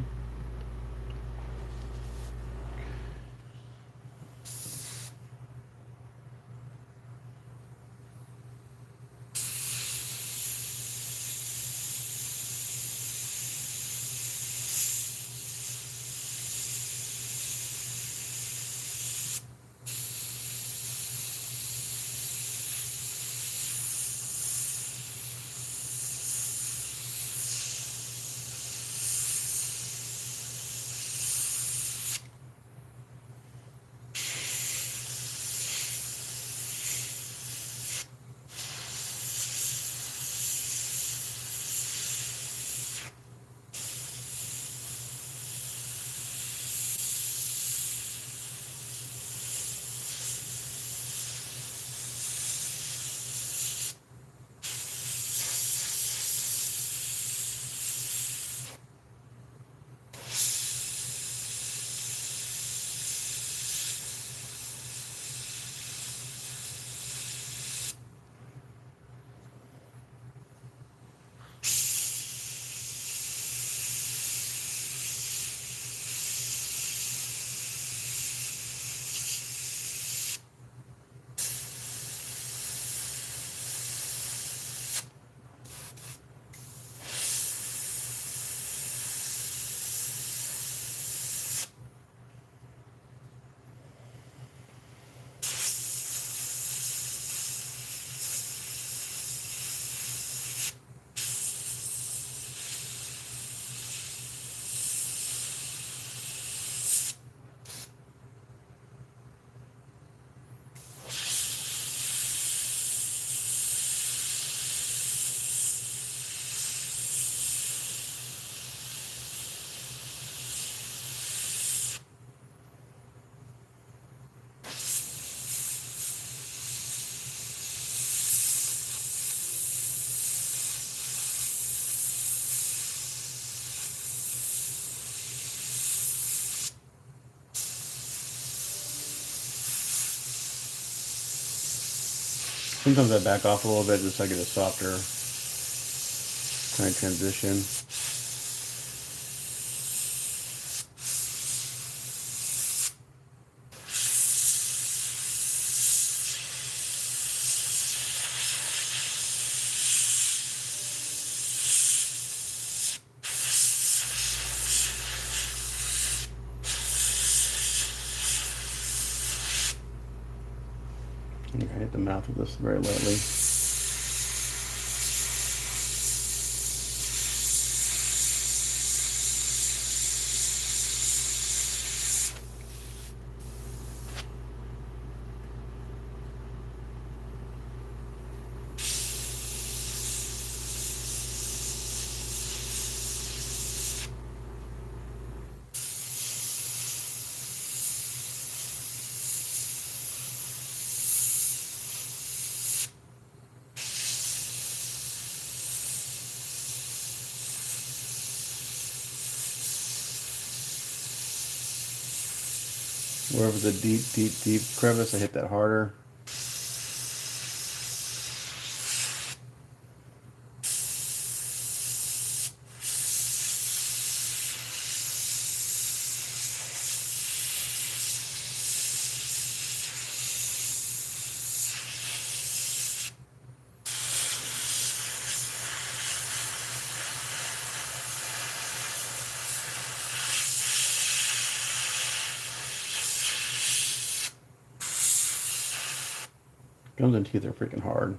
Sometimes I back off a little bit just so I get a softer kind of transition. I hit the mouth with this very lightly. Wherever the deep crevice, I hit that harder. Gums and teeth are freaking hard.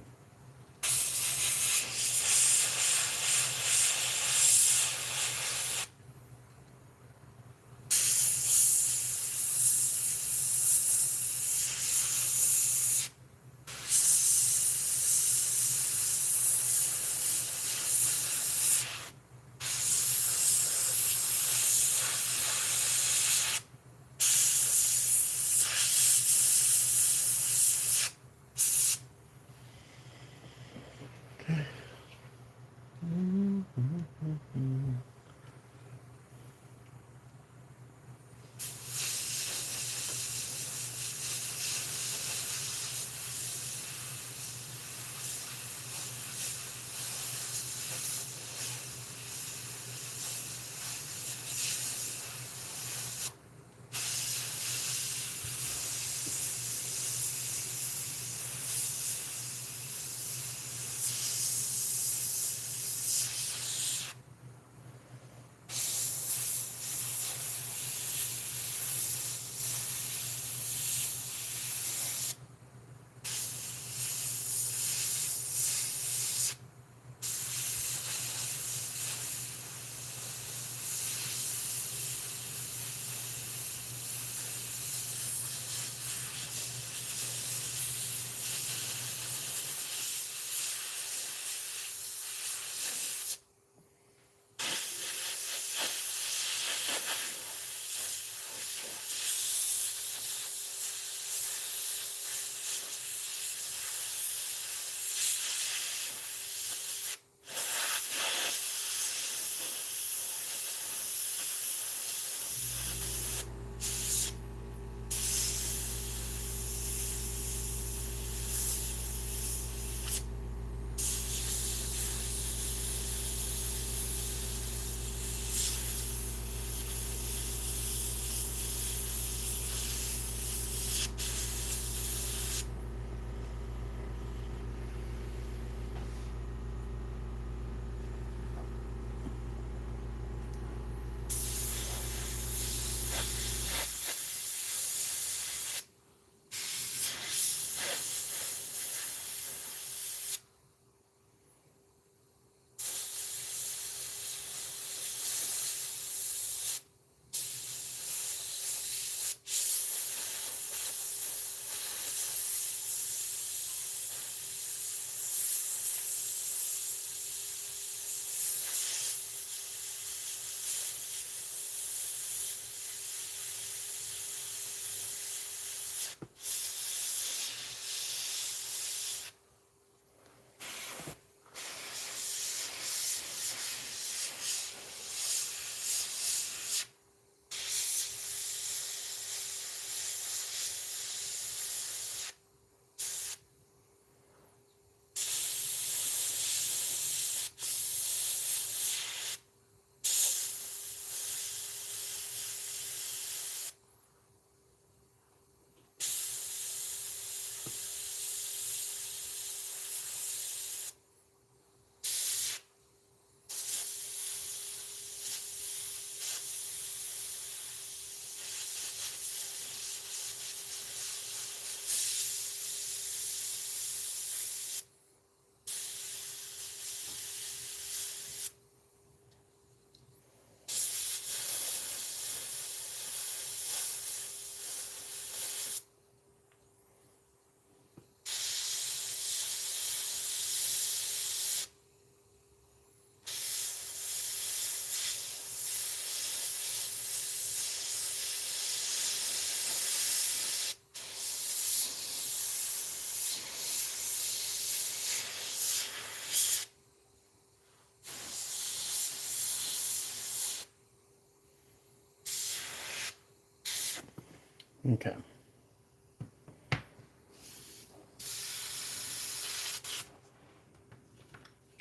Okay.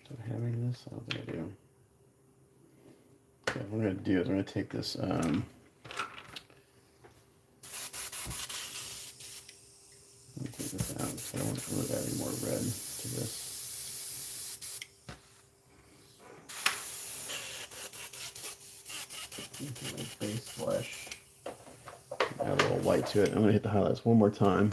Do I have any of this? I don't think I do. Okay, what we're going to do is we're going to take this let me take this out because I don't want to really add any more red to this. Okay, base flesh. Add a little white to it. I'm going to hit the highlights one more time.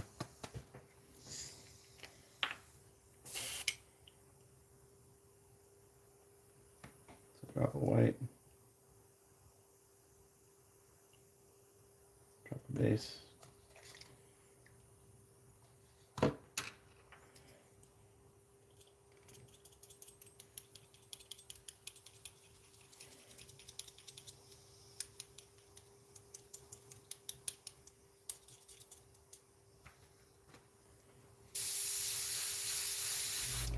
So drop a white. Drop a base.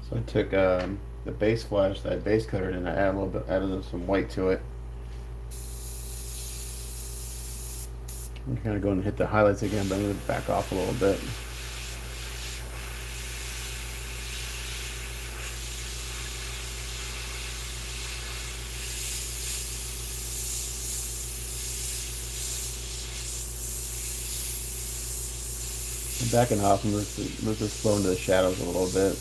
So I took the base flesh that I base coated and I added some white to it. I'm kind of going to hit the highlights again, but I'm going to back off a little bit. I'm backing off and move this flow into the shadows a little bit.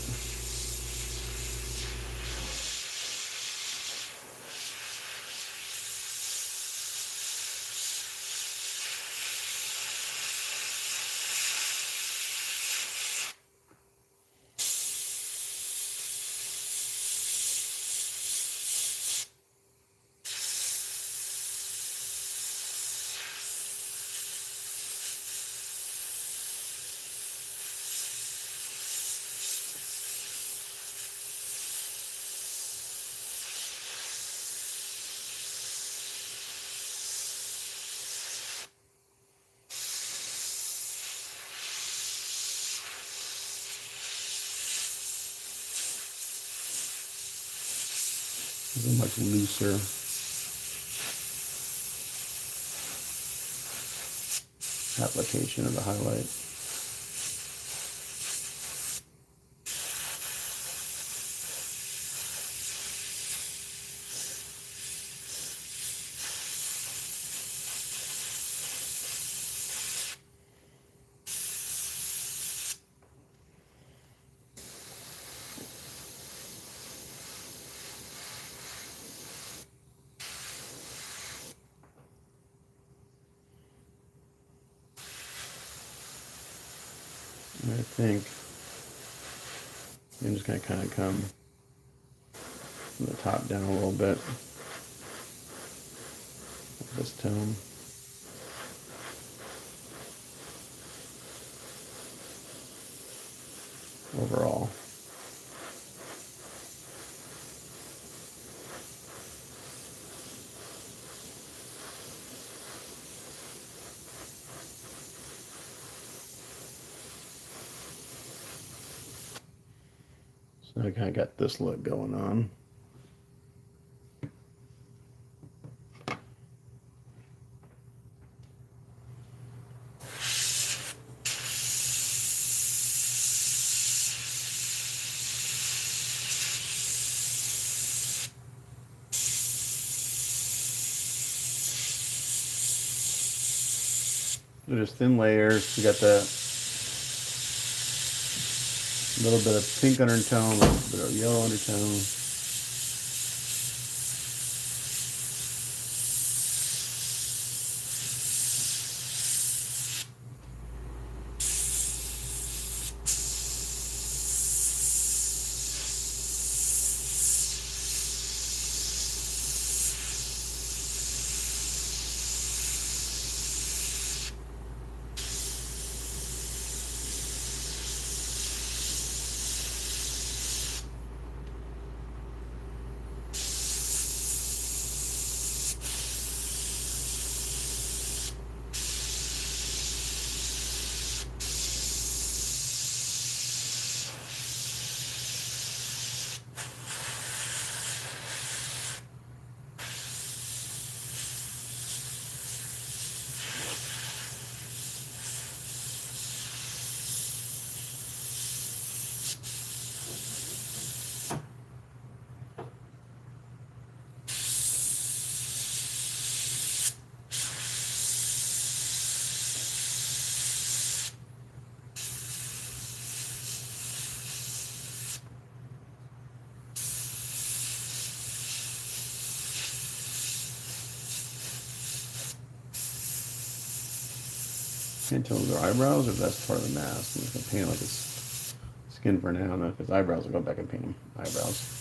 It's a much looser application of the highlight. And I think I'm just going to kind of come from the top down a little bit with this tone. Overall. So I kind of got this look going on. They're just thin layers. We got the little bit of pink undertone, a little bit of yellow undertone. Can't tell if they're eyebrows or if that's part of the mask. I'm just gonna paint it like it's skin for now. And if it's eyebrows, I'll go back and paint them eyebrows.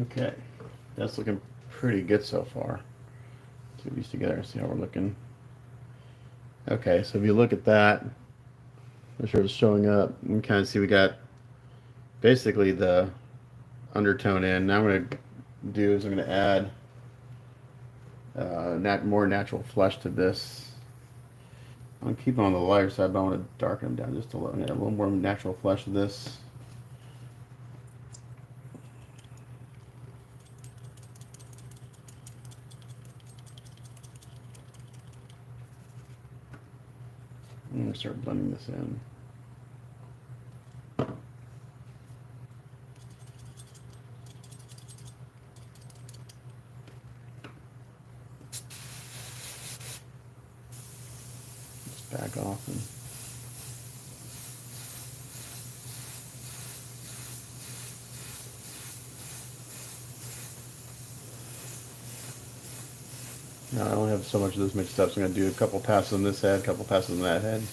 Okay, that's looking pretty good so far. Let's get these together and see how we're looking. Okay, so if you look at that, make sure it's showing up. You can kind of see we got basically the undertone in. Now I'm going to do is I'm going to add more natural flesh to this. I'm keeping on the lighter side, but I want to darken them down just a little. Add a little more natural flesh to this. I'm going to start blending this in. Just back off and now I don't have so much of this mixed up, so I'm going to do a couple passes on this head, a couple passes on that head.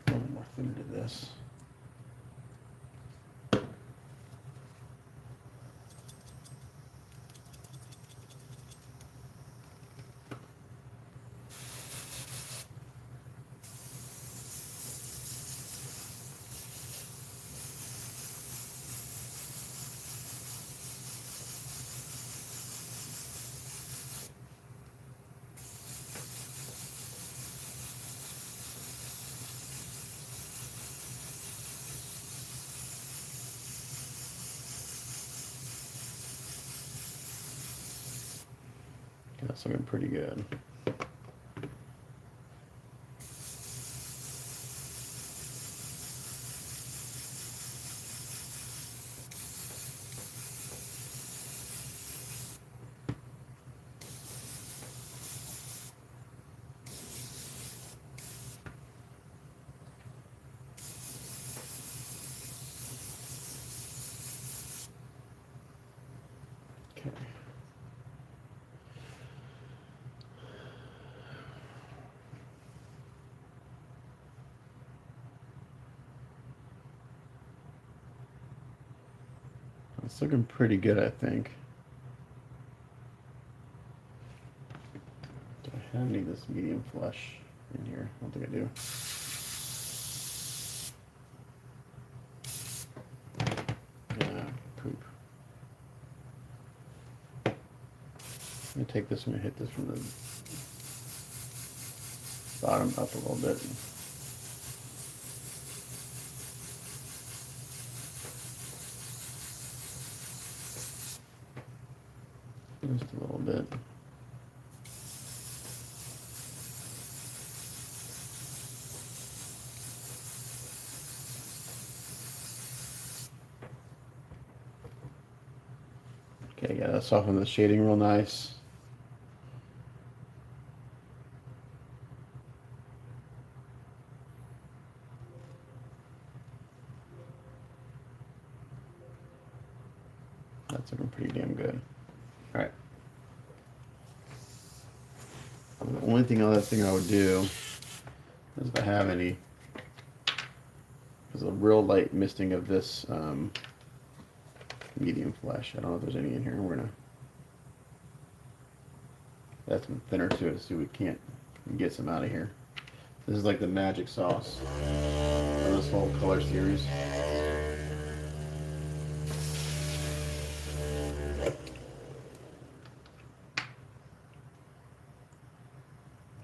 A little more thinner to this. That's looking pretty good. Okay. It's looking pretty good, I think. Do I have any of this medium flesh in here? I don't think I do. Yeah, poop. I'm gonna take this one and hit this from the bottom up a little bit. Just a little bit. Okay, yeah, that's soften the shading real nice. That's looking pretty damn good. All right. The only other thing I would do is if I have any, is a real light misting of this medium flesh. I don't know if there's any in here. We're gonna add some thinner to it so we can't get some out of here. This is like the magic sauce of this whole color series.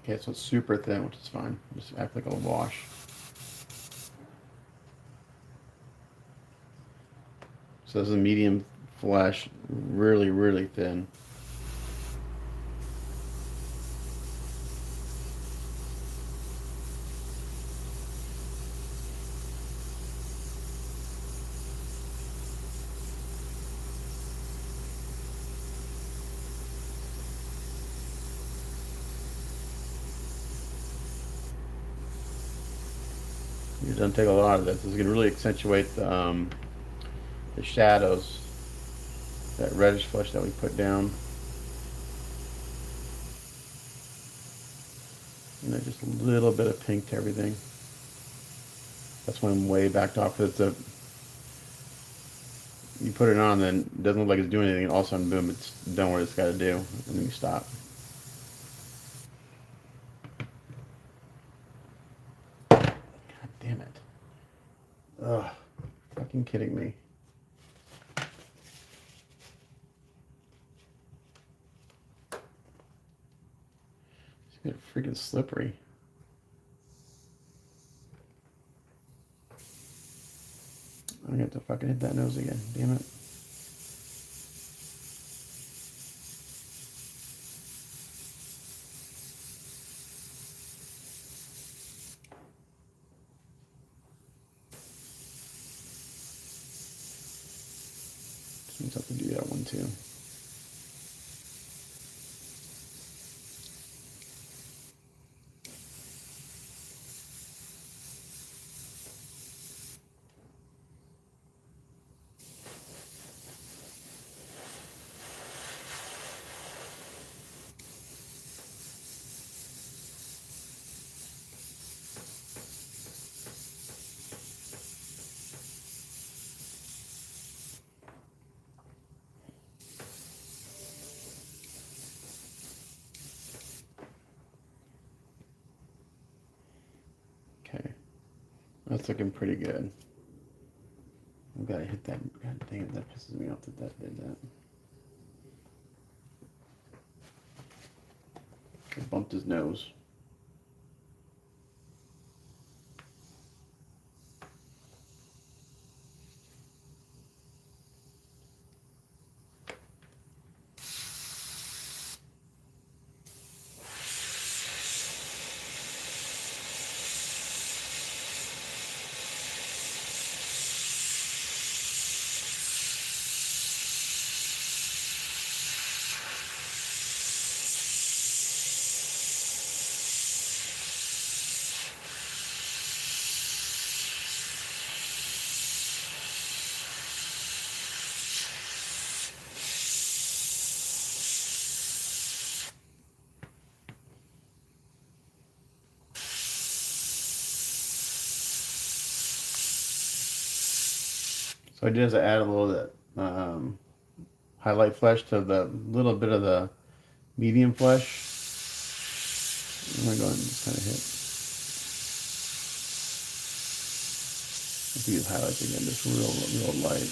Okay, so it's super thin, which is fine. Just act like a wash. So this is a medium flesh, really, really thin. It doesn't take a lot of this. This is going to really accentuate the shadows, that reddish flesh that we put down. And then just a little bit of pink to everything. That's why I'm way backed off. Because you put it on, then it doesn't look like it's doing anything, and all of a sudden, boom, it's done what it's got to do, and then you stop. God damn it. Ugh. Fucking kidding me. It's getting freaking slippery. I'm gonna have to fucking hit that nose again. Damn it. Just have to do that one too. Okay, that's looking pretty good. I've got to hit that. God dang it, that pisses me off that that did that. I bumped his nose. So I did is I added a little bit highlight flesh to the little bit of the medium flesh. I'm gonna go ahead and just kind of hit. Let's use highlights again, just real light.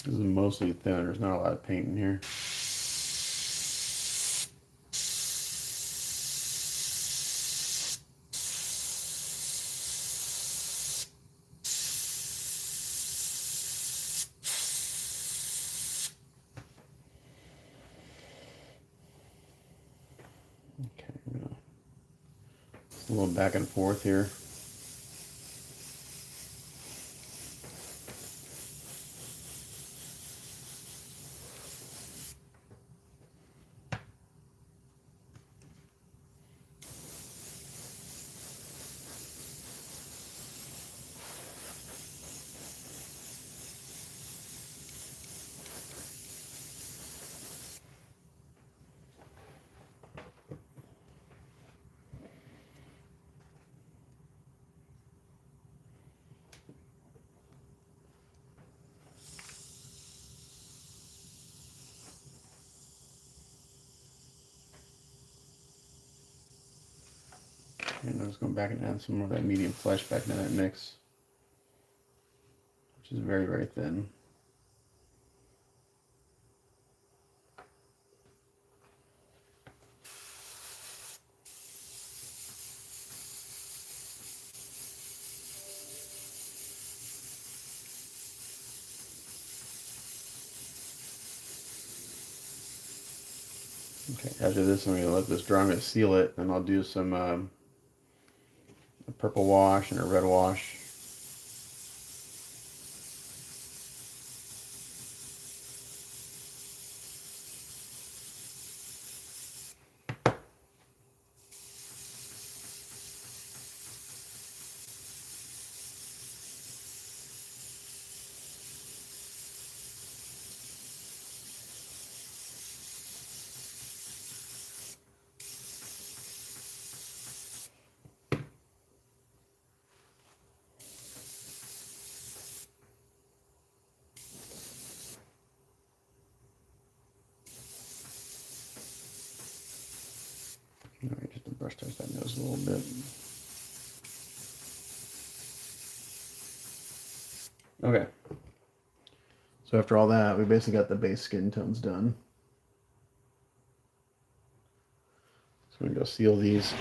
This is mostly thin. There's not a lot of paint in here. Okay, I'm gonna a little back and forth here. And I'm just going back and add some more of that medium flesh back into that mix, which is very, very thin. Okay, after this, I'm going to let this dry. I'm going to seal it, and I'll do some a purple wash and a red wash. All right, just to brush touch that nose a little bit. Okay. So after all that, we basically got the base skin tones done. So I'm gonna go seal these.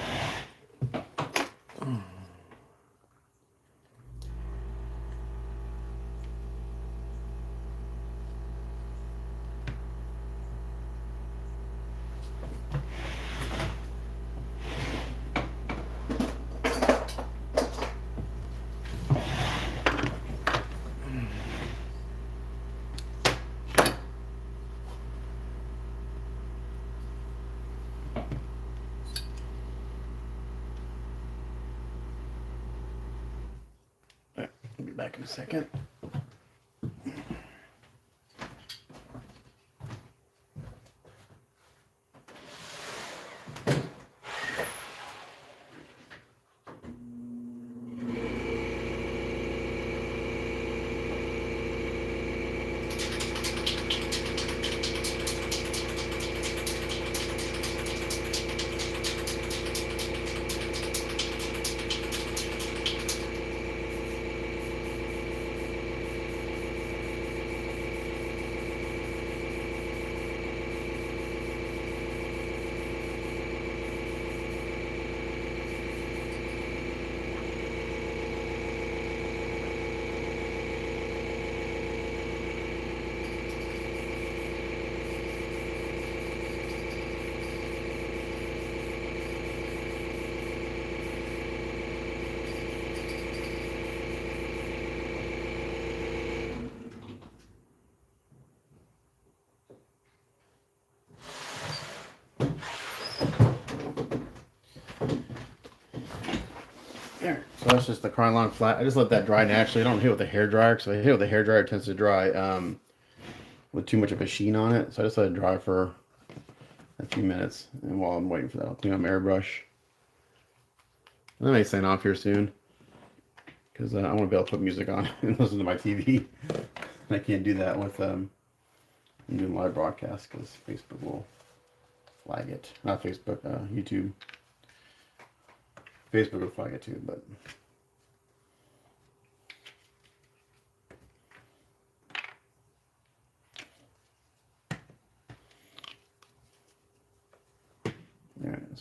Alright, I'll be back in a second. There. So that's just the Krylon flat. I just let that dry naturally. I don't hit it with a hair dryer because if I hit it with a hair dryer, it tends to dry with too much of a sheen on it. So I just let it dry for a few minutes. And while I'm waiting for that, I'll clean up my airbrush. I may sign off here soon because I want to be able to put music on and listen to my TV. And I can't do that with doing live broadcast because Facebook will flag it. Not Facebook, YouTube. Facebook will flag it too, but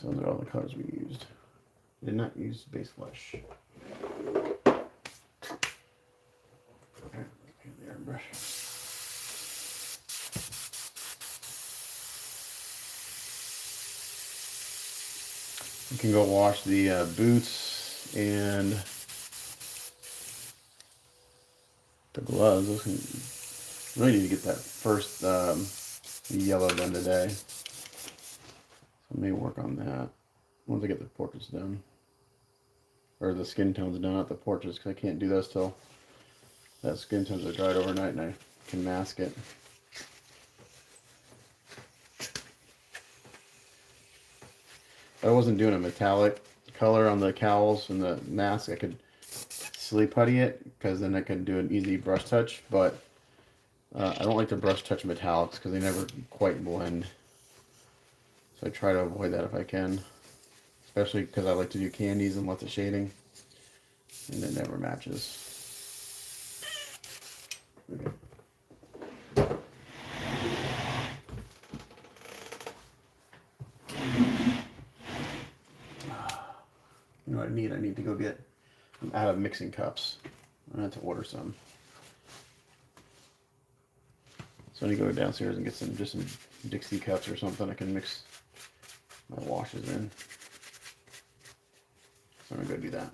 So those are all the colors we used. We did not use base flesh. Okay, the airbrush. You can go wash the boots and the gloves. Really need to get that first yellow done today. So I may work on that once I get the portraits done. Or the skin tones done at the portraits, because I can't do those till that skin tones are dried overnight and I can mask it. If I wasn't doing a metallic color on the cowls and the mask, I could silly putty it, because then I can do an easy brush touch, but I don't like to brush touch metallics because they never quite blend. So I try to avoid that if I can, especially because I like to do candies and lots of shading, and it never matches. Okay. You know what I need? I need to go get, I'm out of mixing cups. I have to order some. So I need to go downstairs and get some Dixie cups or something I can mix my washes in. So I'm gonna go do that.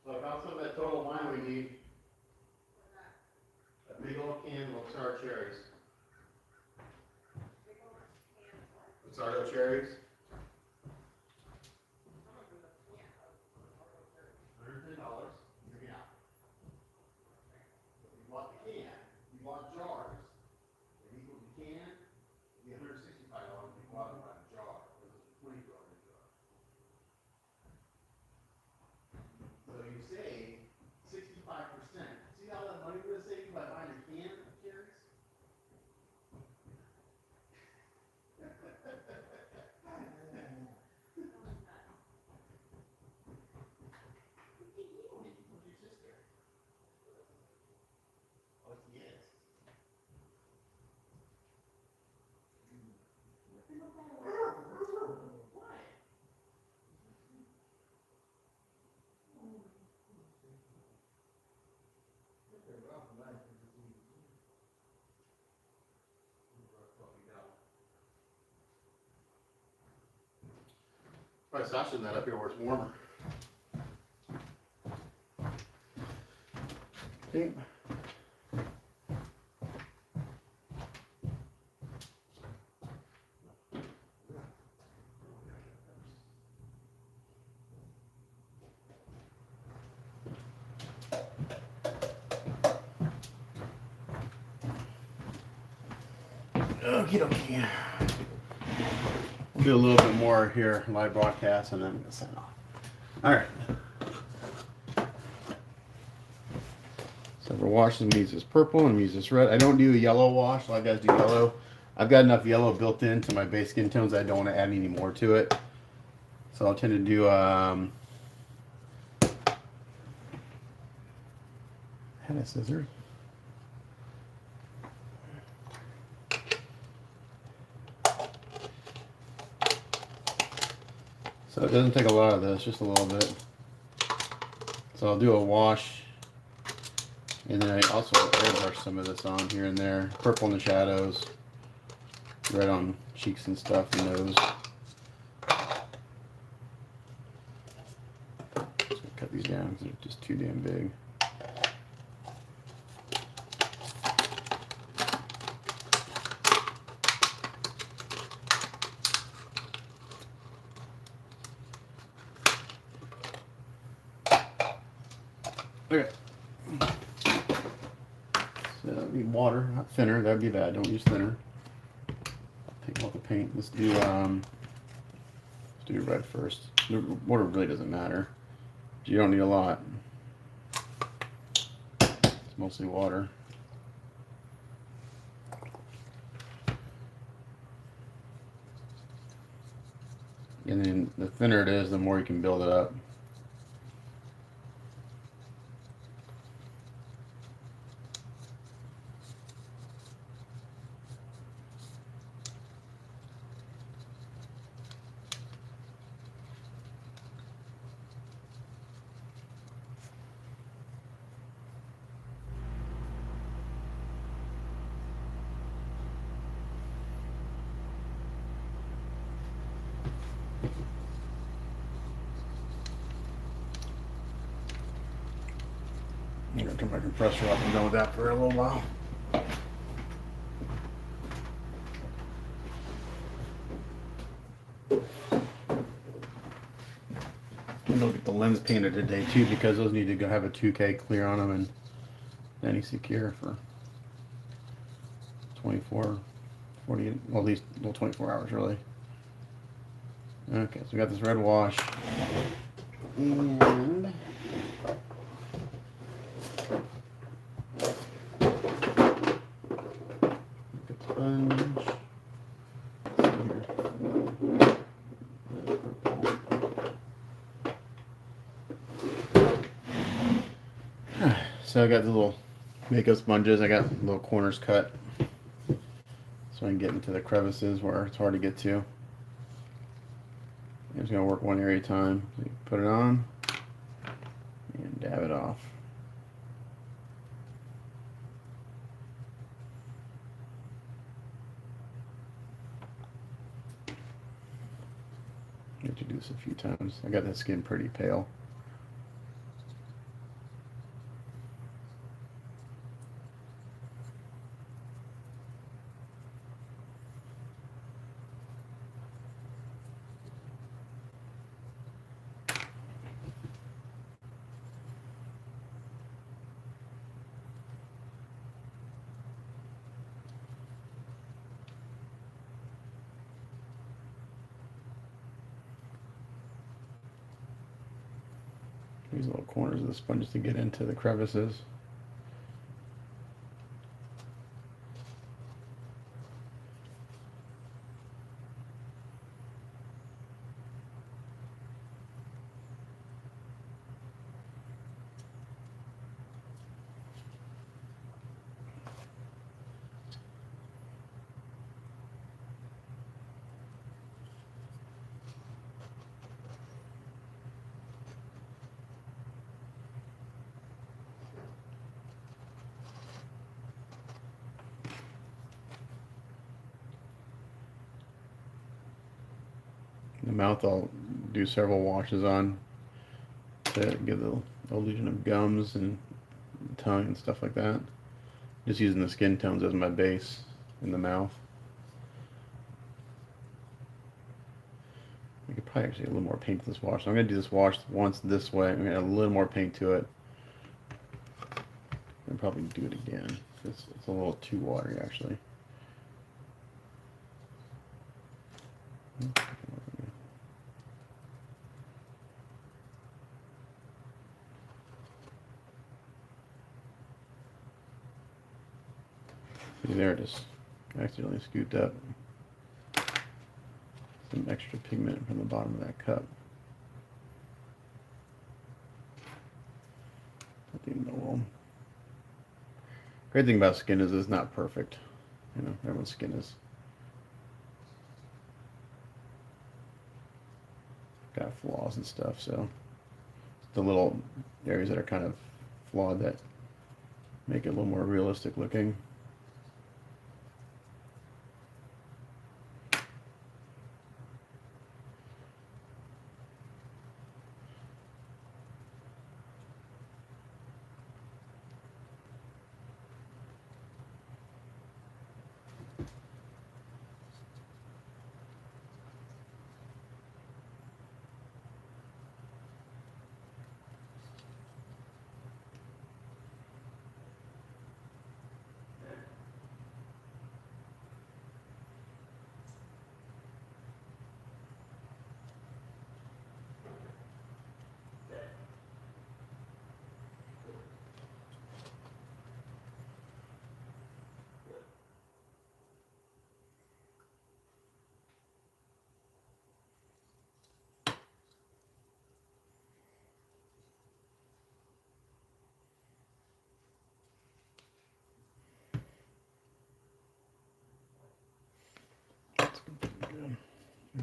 So I found some of that total wine we need. A big old can of sour cherries. Sour cherries. $110. Yeah. If you bought the can, you bought jars. If you equal the can, it'd be $165 if you bought it by the jar. Because it's a 20 jar. So you save 65%. See all that money we're saving by buying a can of cherries? Probably sashing that up here where it's warmer. Okay. Okie dokie. We'll do a little bit more here, live broadcast, and then I'm going to sign off. All right. So for washes, I'm going to use this purple and I'm going to use this red. I don't do a yellow wash. A lot of guys do yellow. I've got enough yellow built into my base skin tones. I don't want to add any more to it. So I'll tend to do had a scissors. So it doesn't take a lot of this, just a little bit. So I'll do a wash, and then I also airbrush some of this on here and there. Purple in the shadows, red on cheeks and stuff, and nose. Just gonna cut these down because they're just too damn big. Okay. So that'd be water, not thinner. That'd be bad. Don't use thinner. Take off the paint. Let's do red first. The water really doesn't matter. You don't need a lot. It's mostly water. And then the thinner it is, the more you can build it up. I'm going to turn my compressor off and go with that for a little while. I'm going to get the lens painted today too, because those need to go have a 2K clear on them and any secure for 24, 40, well, at least 24 hours really. Okay, so we got this red wash. And sponge. So I got the little makeup sponges. I got little corners cut so I can get into the crevices where it's hard to get to. I'm just gonna work one area at a time. So you put it on and dab it off. I have to do this a few times. I got that skin pretty pale. These little corners of the sponges to get into the crevices. The mouth I'll do several washes on to give the illusion of gums and tongue and stuff like that. Just using the skin tones as my base in the mouth. I could probably actually add a little more paint to this wash. So I'm going to do this wash once this way. I'm going to add a little more paint to it. And probably do it again. It's a little too watery, actually. See, there it is. I accidentally scooped up some extra pigment from the bottom of that cup. Great thing about skin is it's not perfect. You know, everyone's skin is got flaws and stuff, so the little areas that are kind of flawed that make it a little more realistic looking.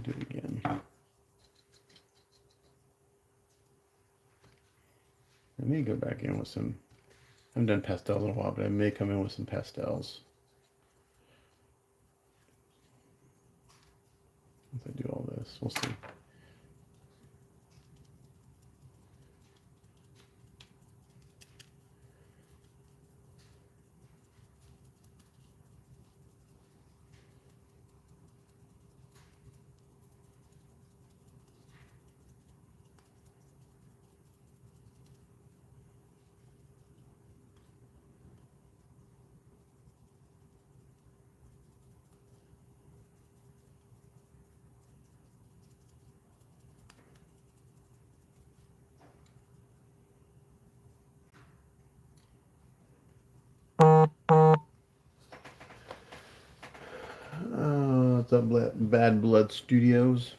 Do it again. I may go back in with some, I haven't done pastels in a while, but I may come in with some pastels. Once I do all this, we'll see. What's up, Bad Blood Studios?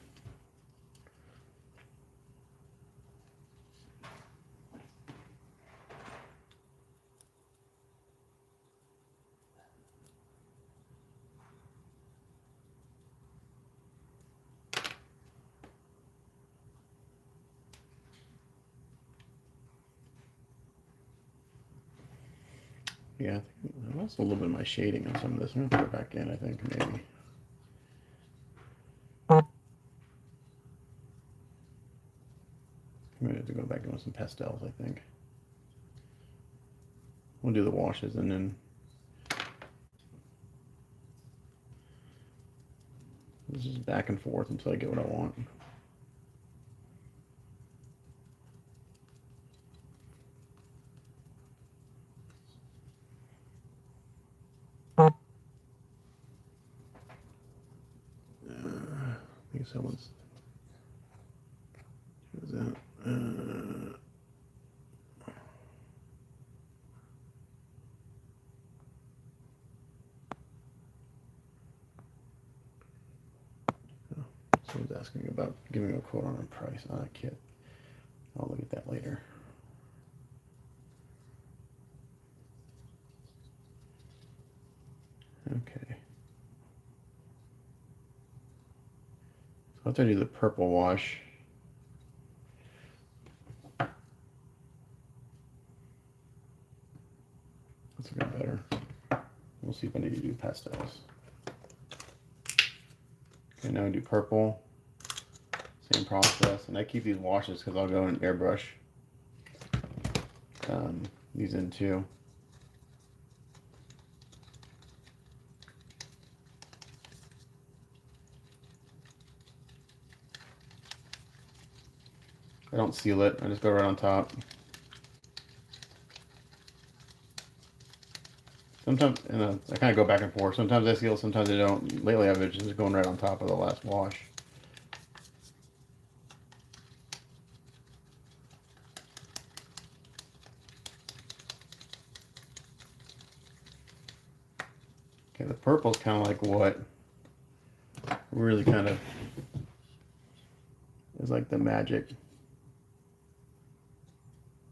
Yeah, I lost a little bit of my shading on some of this. I'm going to put it back in, I think, maybe. I'm going to have to go back in with some pastels, I think. We'll do the washes and then this is back and forth until I get what I want. I think someone's. Who's that? Someone's asking about giving a quote on a price on a kit. I'll look at that later. Okay. So after I do the purple wash, that's looking better. We'll see if I need to do pastels. Okay, now I do purple. Same process. And I keep these washes because I'll go and airbrush these in too. I don't seal it. I just go right on top. Sometimes, and I kind of go back and forth. Sometimes I seal, sometimes I don't. Lately I've been just going right on top of the last wash. Okay, the purple's kind of like what really kind of is like the magic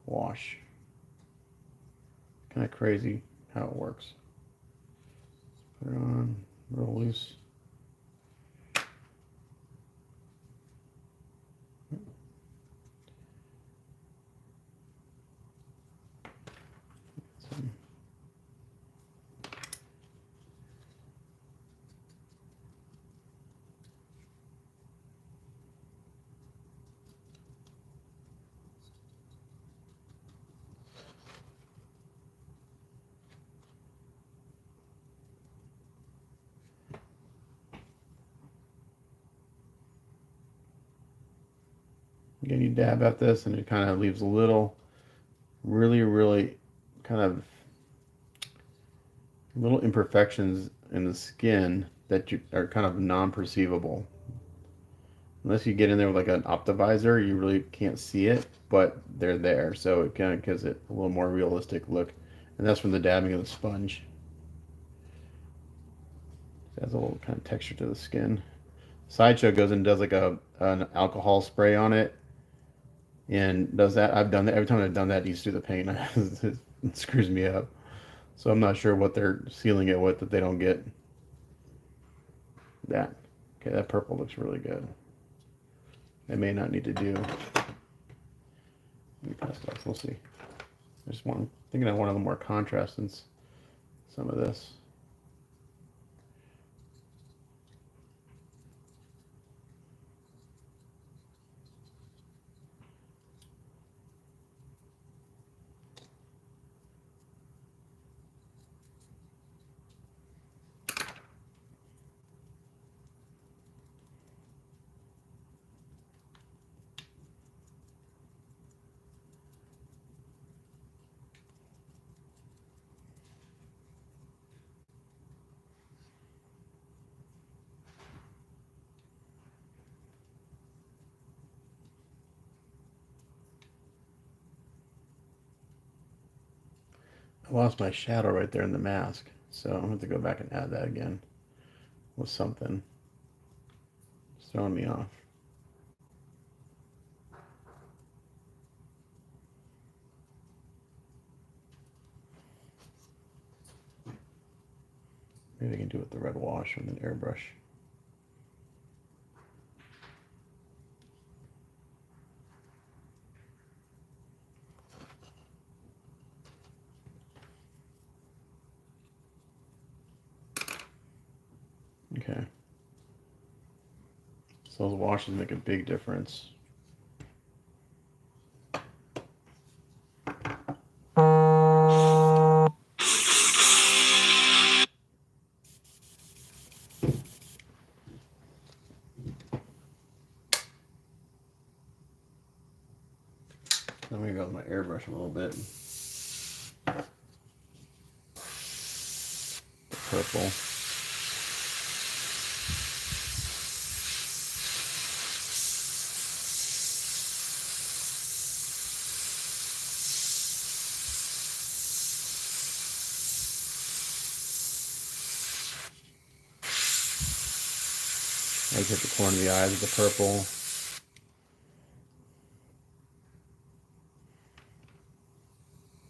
wash. Kind of crazy how it works. Put it on real loose. Again, you dab at this and it kind of leaves a little, really kind of little imperfections in the skin that are kind of non-perceivable. Unless you get in there with like an optivisor, you really can't see it, but they're there. So it kind of gives it a little more realistic look. And that's from the dabbing of the sponge. It adds a little kind of texture to the skin. Sideshow goes and does like an alcohol spray on it and does that. I've done that. Every time I've done that, it eats through the paint. It screws me up. So I'm not sure what they're sealing it with that they don't get that. Okay, that purple looks really good. I may not need to do. Let me pass it off. We'll see. I just want. Thinking I want a little more contrast in some of this. I lost my shadow right there in the mask, so I'm going to have to go back and add that again with something. It's throwing me off. Maybe I can do it with the red wash with an airbrush. Okay. So those washes make a big difference. I'm going to go with my airbrush a little bit. Purple. I hit the corner of the eyes with the purple.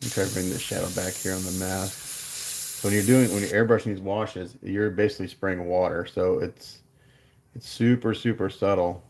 I'm trying to bring the shadow back here on the mask. So when you're airbrushing these washes, you're basically spraying water, so it's super subtle.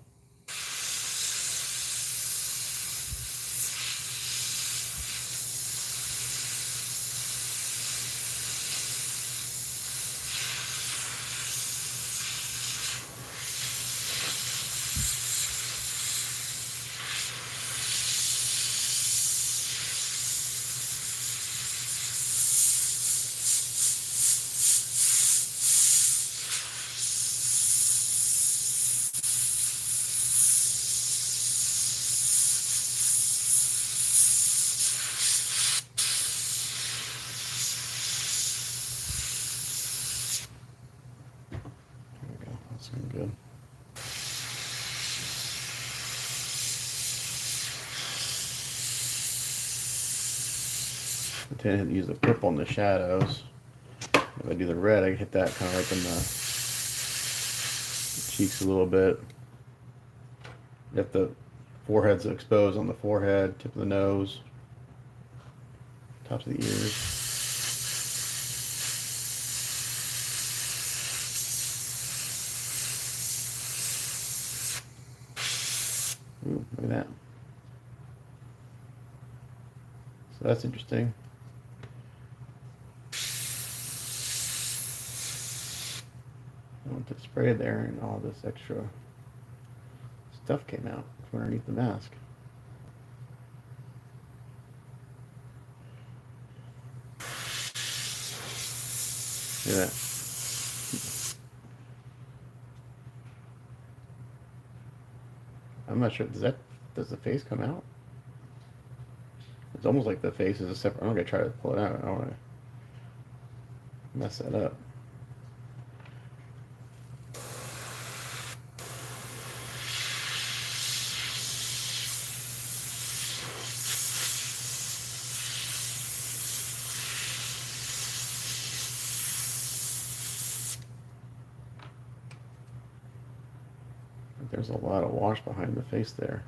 I tend to use the purple in the shadows. If I do the red, I hit that kind of like in the cheeks a little bit. If the forehead's exposed on the forehead, tip of the nose, tops of the ears. Ooh, look at that. So that's interesting. I want to spray there, and all this extra stuff came out from underneath the mask. Look at that. I'm not sure. Does the face come out? It's almost like the face is a separate. I'm gonna try to pull it out. I don't want to mess that up. There's a lot of wash behind the face there.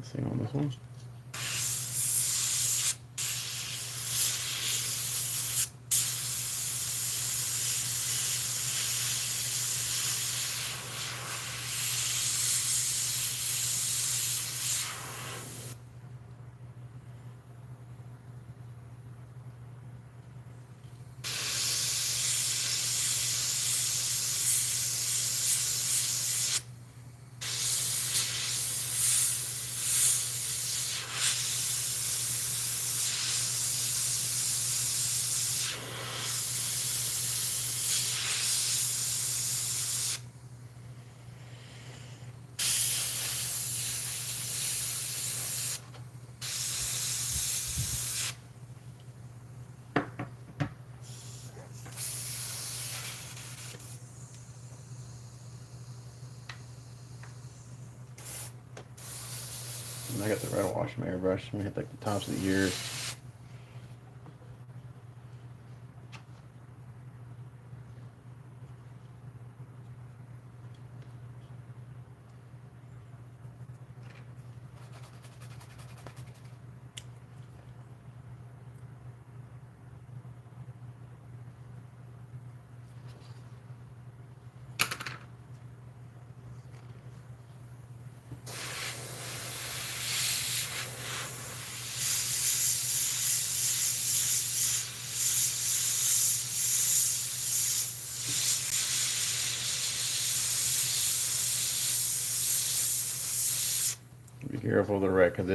Same on this one. And I got the red wash from my airbrush. I'm gonna hit like the tops of the ears. Be careful of the red because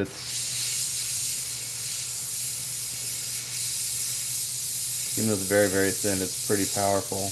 even though it's very, very thin, it's pretty powerful.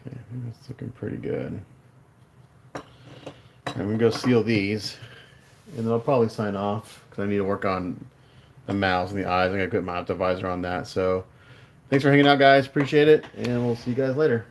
Okay, that's looking pretty good. I'm gonna go seal these, and then I'll probably sign off because I need to work on the mouths and the eyes. I gotta put my optivisor on that. So, thanks for hanging out, guys. Appreciate it, and we'll see you guys later.